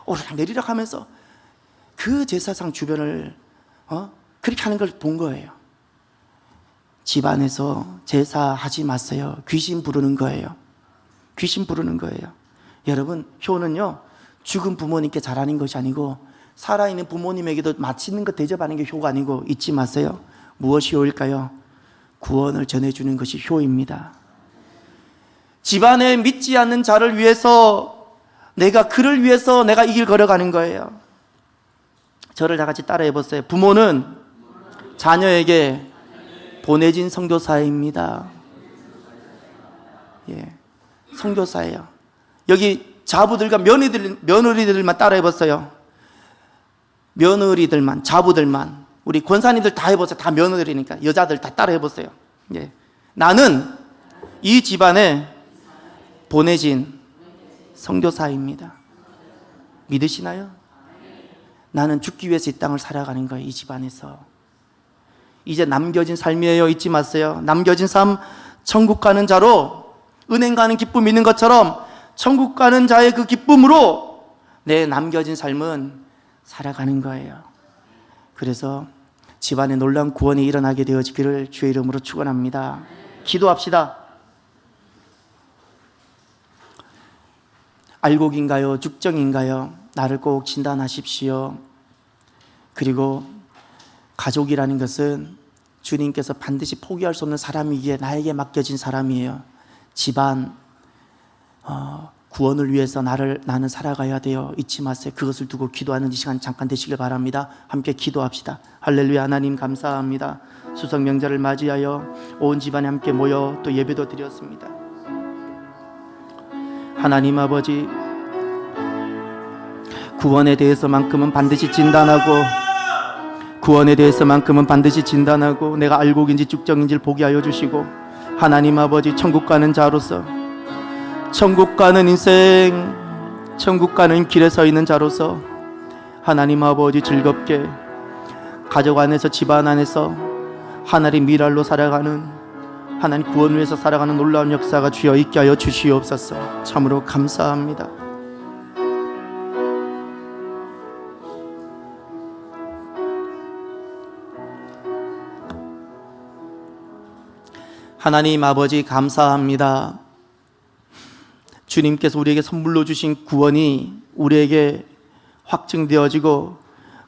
오르락내리락 하면서 그 제사상 주변을 그렇게 하는 걸 본 거예요. 집안에서 제사하지 마세요. 귀신 부르는 거예요. 귀신 부르는 거예요. 여러분, 효는요 죽은 부모님께 잘하는 것이 아니고 살아있는 부모님에게도 맛있는 것 대접하는 게 효가 아니고 잊지 마세요. 무엇이 효일까요? 구원을 전해주는 것이 효입니다. 집안에 믿지 않는 자를 위해서 그를 위해서 내가 이 길 걸어가는 거예요. 저를 다 같이 따라해 보세요. 부모는 자녀에게 보내진 선교사입니다. 예, 선교사예요. 여기 자부들과 며느리들만 따라해 보세요. 며느리들만, 자부들만, 우리 권사님들 다 해보세요. 다 며느리니까 여자들 다 따라 해보세요. 예. 나는 이 집안에 보내진 선교사입니다. 믿으시나요? 나는 죽기 위해서 이 땅을 살아가는 거예요. 이 집안에서. 이제 남겨진 삶이에요. 잊지 마세요. 남겨진 삶, 천국 가는 자로 은행 가는 기쁨 있는 것처럼 천국 가는 자의 그 기쁨으로 내 남겨진 삶은 살아가는 거예요. 그래서 집안에 놀라운 구원이 일어나게 되어지기를 주의 이름으로 축원합니다. 기도합시다. 알곡인가요? 죽정인가요? 나를 꼭 진단하십시오. 그리고 가족이라는 것은 주님께서 반드시 포기할 수 없는 사람이기에 나에게 맡겨진 사람이에요. 집안 구원을 위해서 나는 살아가야 돼요. 잊지 마세요. 그것을 두고 기도하는 이 시간 잠깐 되시길 바랍니다. 함께 기도합시다. 할렐루야. 하나님 감사합니다. 수석 명절을 맞이하여 온 집안에 함께 모여 또 예배도 드렸습니다. 하나님 아버지, 구원에 대해서만큼은 반드시 진단하고, 구원에 대해서만큼은 반드시 진단하고 내가 알곡인지 죽정인지를 보게 하여 주시고, 하나님 아버지, 천국 가는 자로서, 천국 가는 인생, 천국 가는 길에 서 있는 자로서 하나님 아버지 즐겁게 가족 안에서, 집안 안에서 하나님 미랄로 살아가는, 하나님 구원 위해서 살아가는 놀라운 역사가 주여 있게 하여 주시옵소서. 참으로 감사합니다. 하나님 아버지 감사합니다. 주님께서 우리에게 선물로 주신 구원이 우리에게 확증되어지고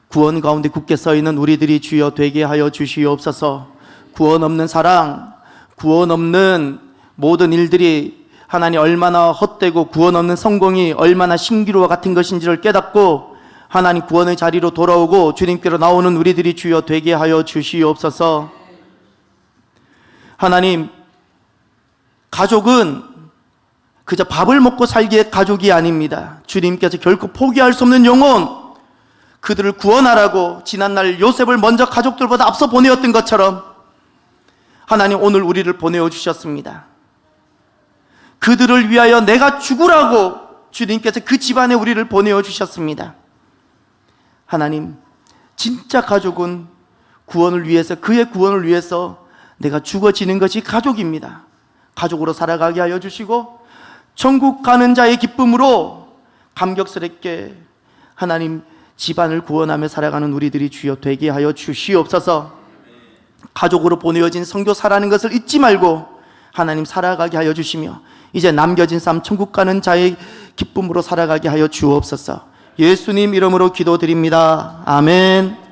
구원 가운데 굳게 서 있는 우리들이 주여 되게 하여 주시옵소서. 구원 없는 사랑, 구원 없는 모든 일들이 하나님 얼마나 헛되고 구원 없는 성공이 얼마나 신기루와 같은 것인지를 깨닫고 하나님 구원의 자리로 돌아오고 주님께로 나오는 우리들이 주여 되게 하여 주시옵소서. 하나님, 가족은 그저 밥을 먹고 살기에 가족이 아닙니다. 주님께서 결코 포기할 수 없는 영혼, 그들을 구원하라고 지난날 요셉을 먼저 가족들보다 앞서 보내었던 것처럼 하나님 오늘 우리를 보내어 주셨습니다. 그들을 위하여 내가 죽으라고 주님께서 그 집안에 우리를 보내어 주셨습니다. 하나님, 진짜 가족은 구원을 위해서, 그의 구원을 위해서 내가 죽어지는 것이 가족입니다. 가족으로 살아가게 하여 주시고 천국 가는 자의 기쁨으로 감격스럽게 하나님 집안을 구원하며 살아가는 우리들이 주여 되게 하여 주시옵소서. 가족으로 보내어진 선교사라는 것을 잊지 말고 하나님 살아가게 하여 주시며 이제 남겨진 삶 천국 가는 자의 기쁨으로 살아가게 하여 주옵소서. 예수님 이름으로 기도드립니다. 아멘.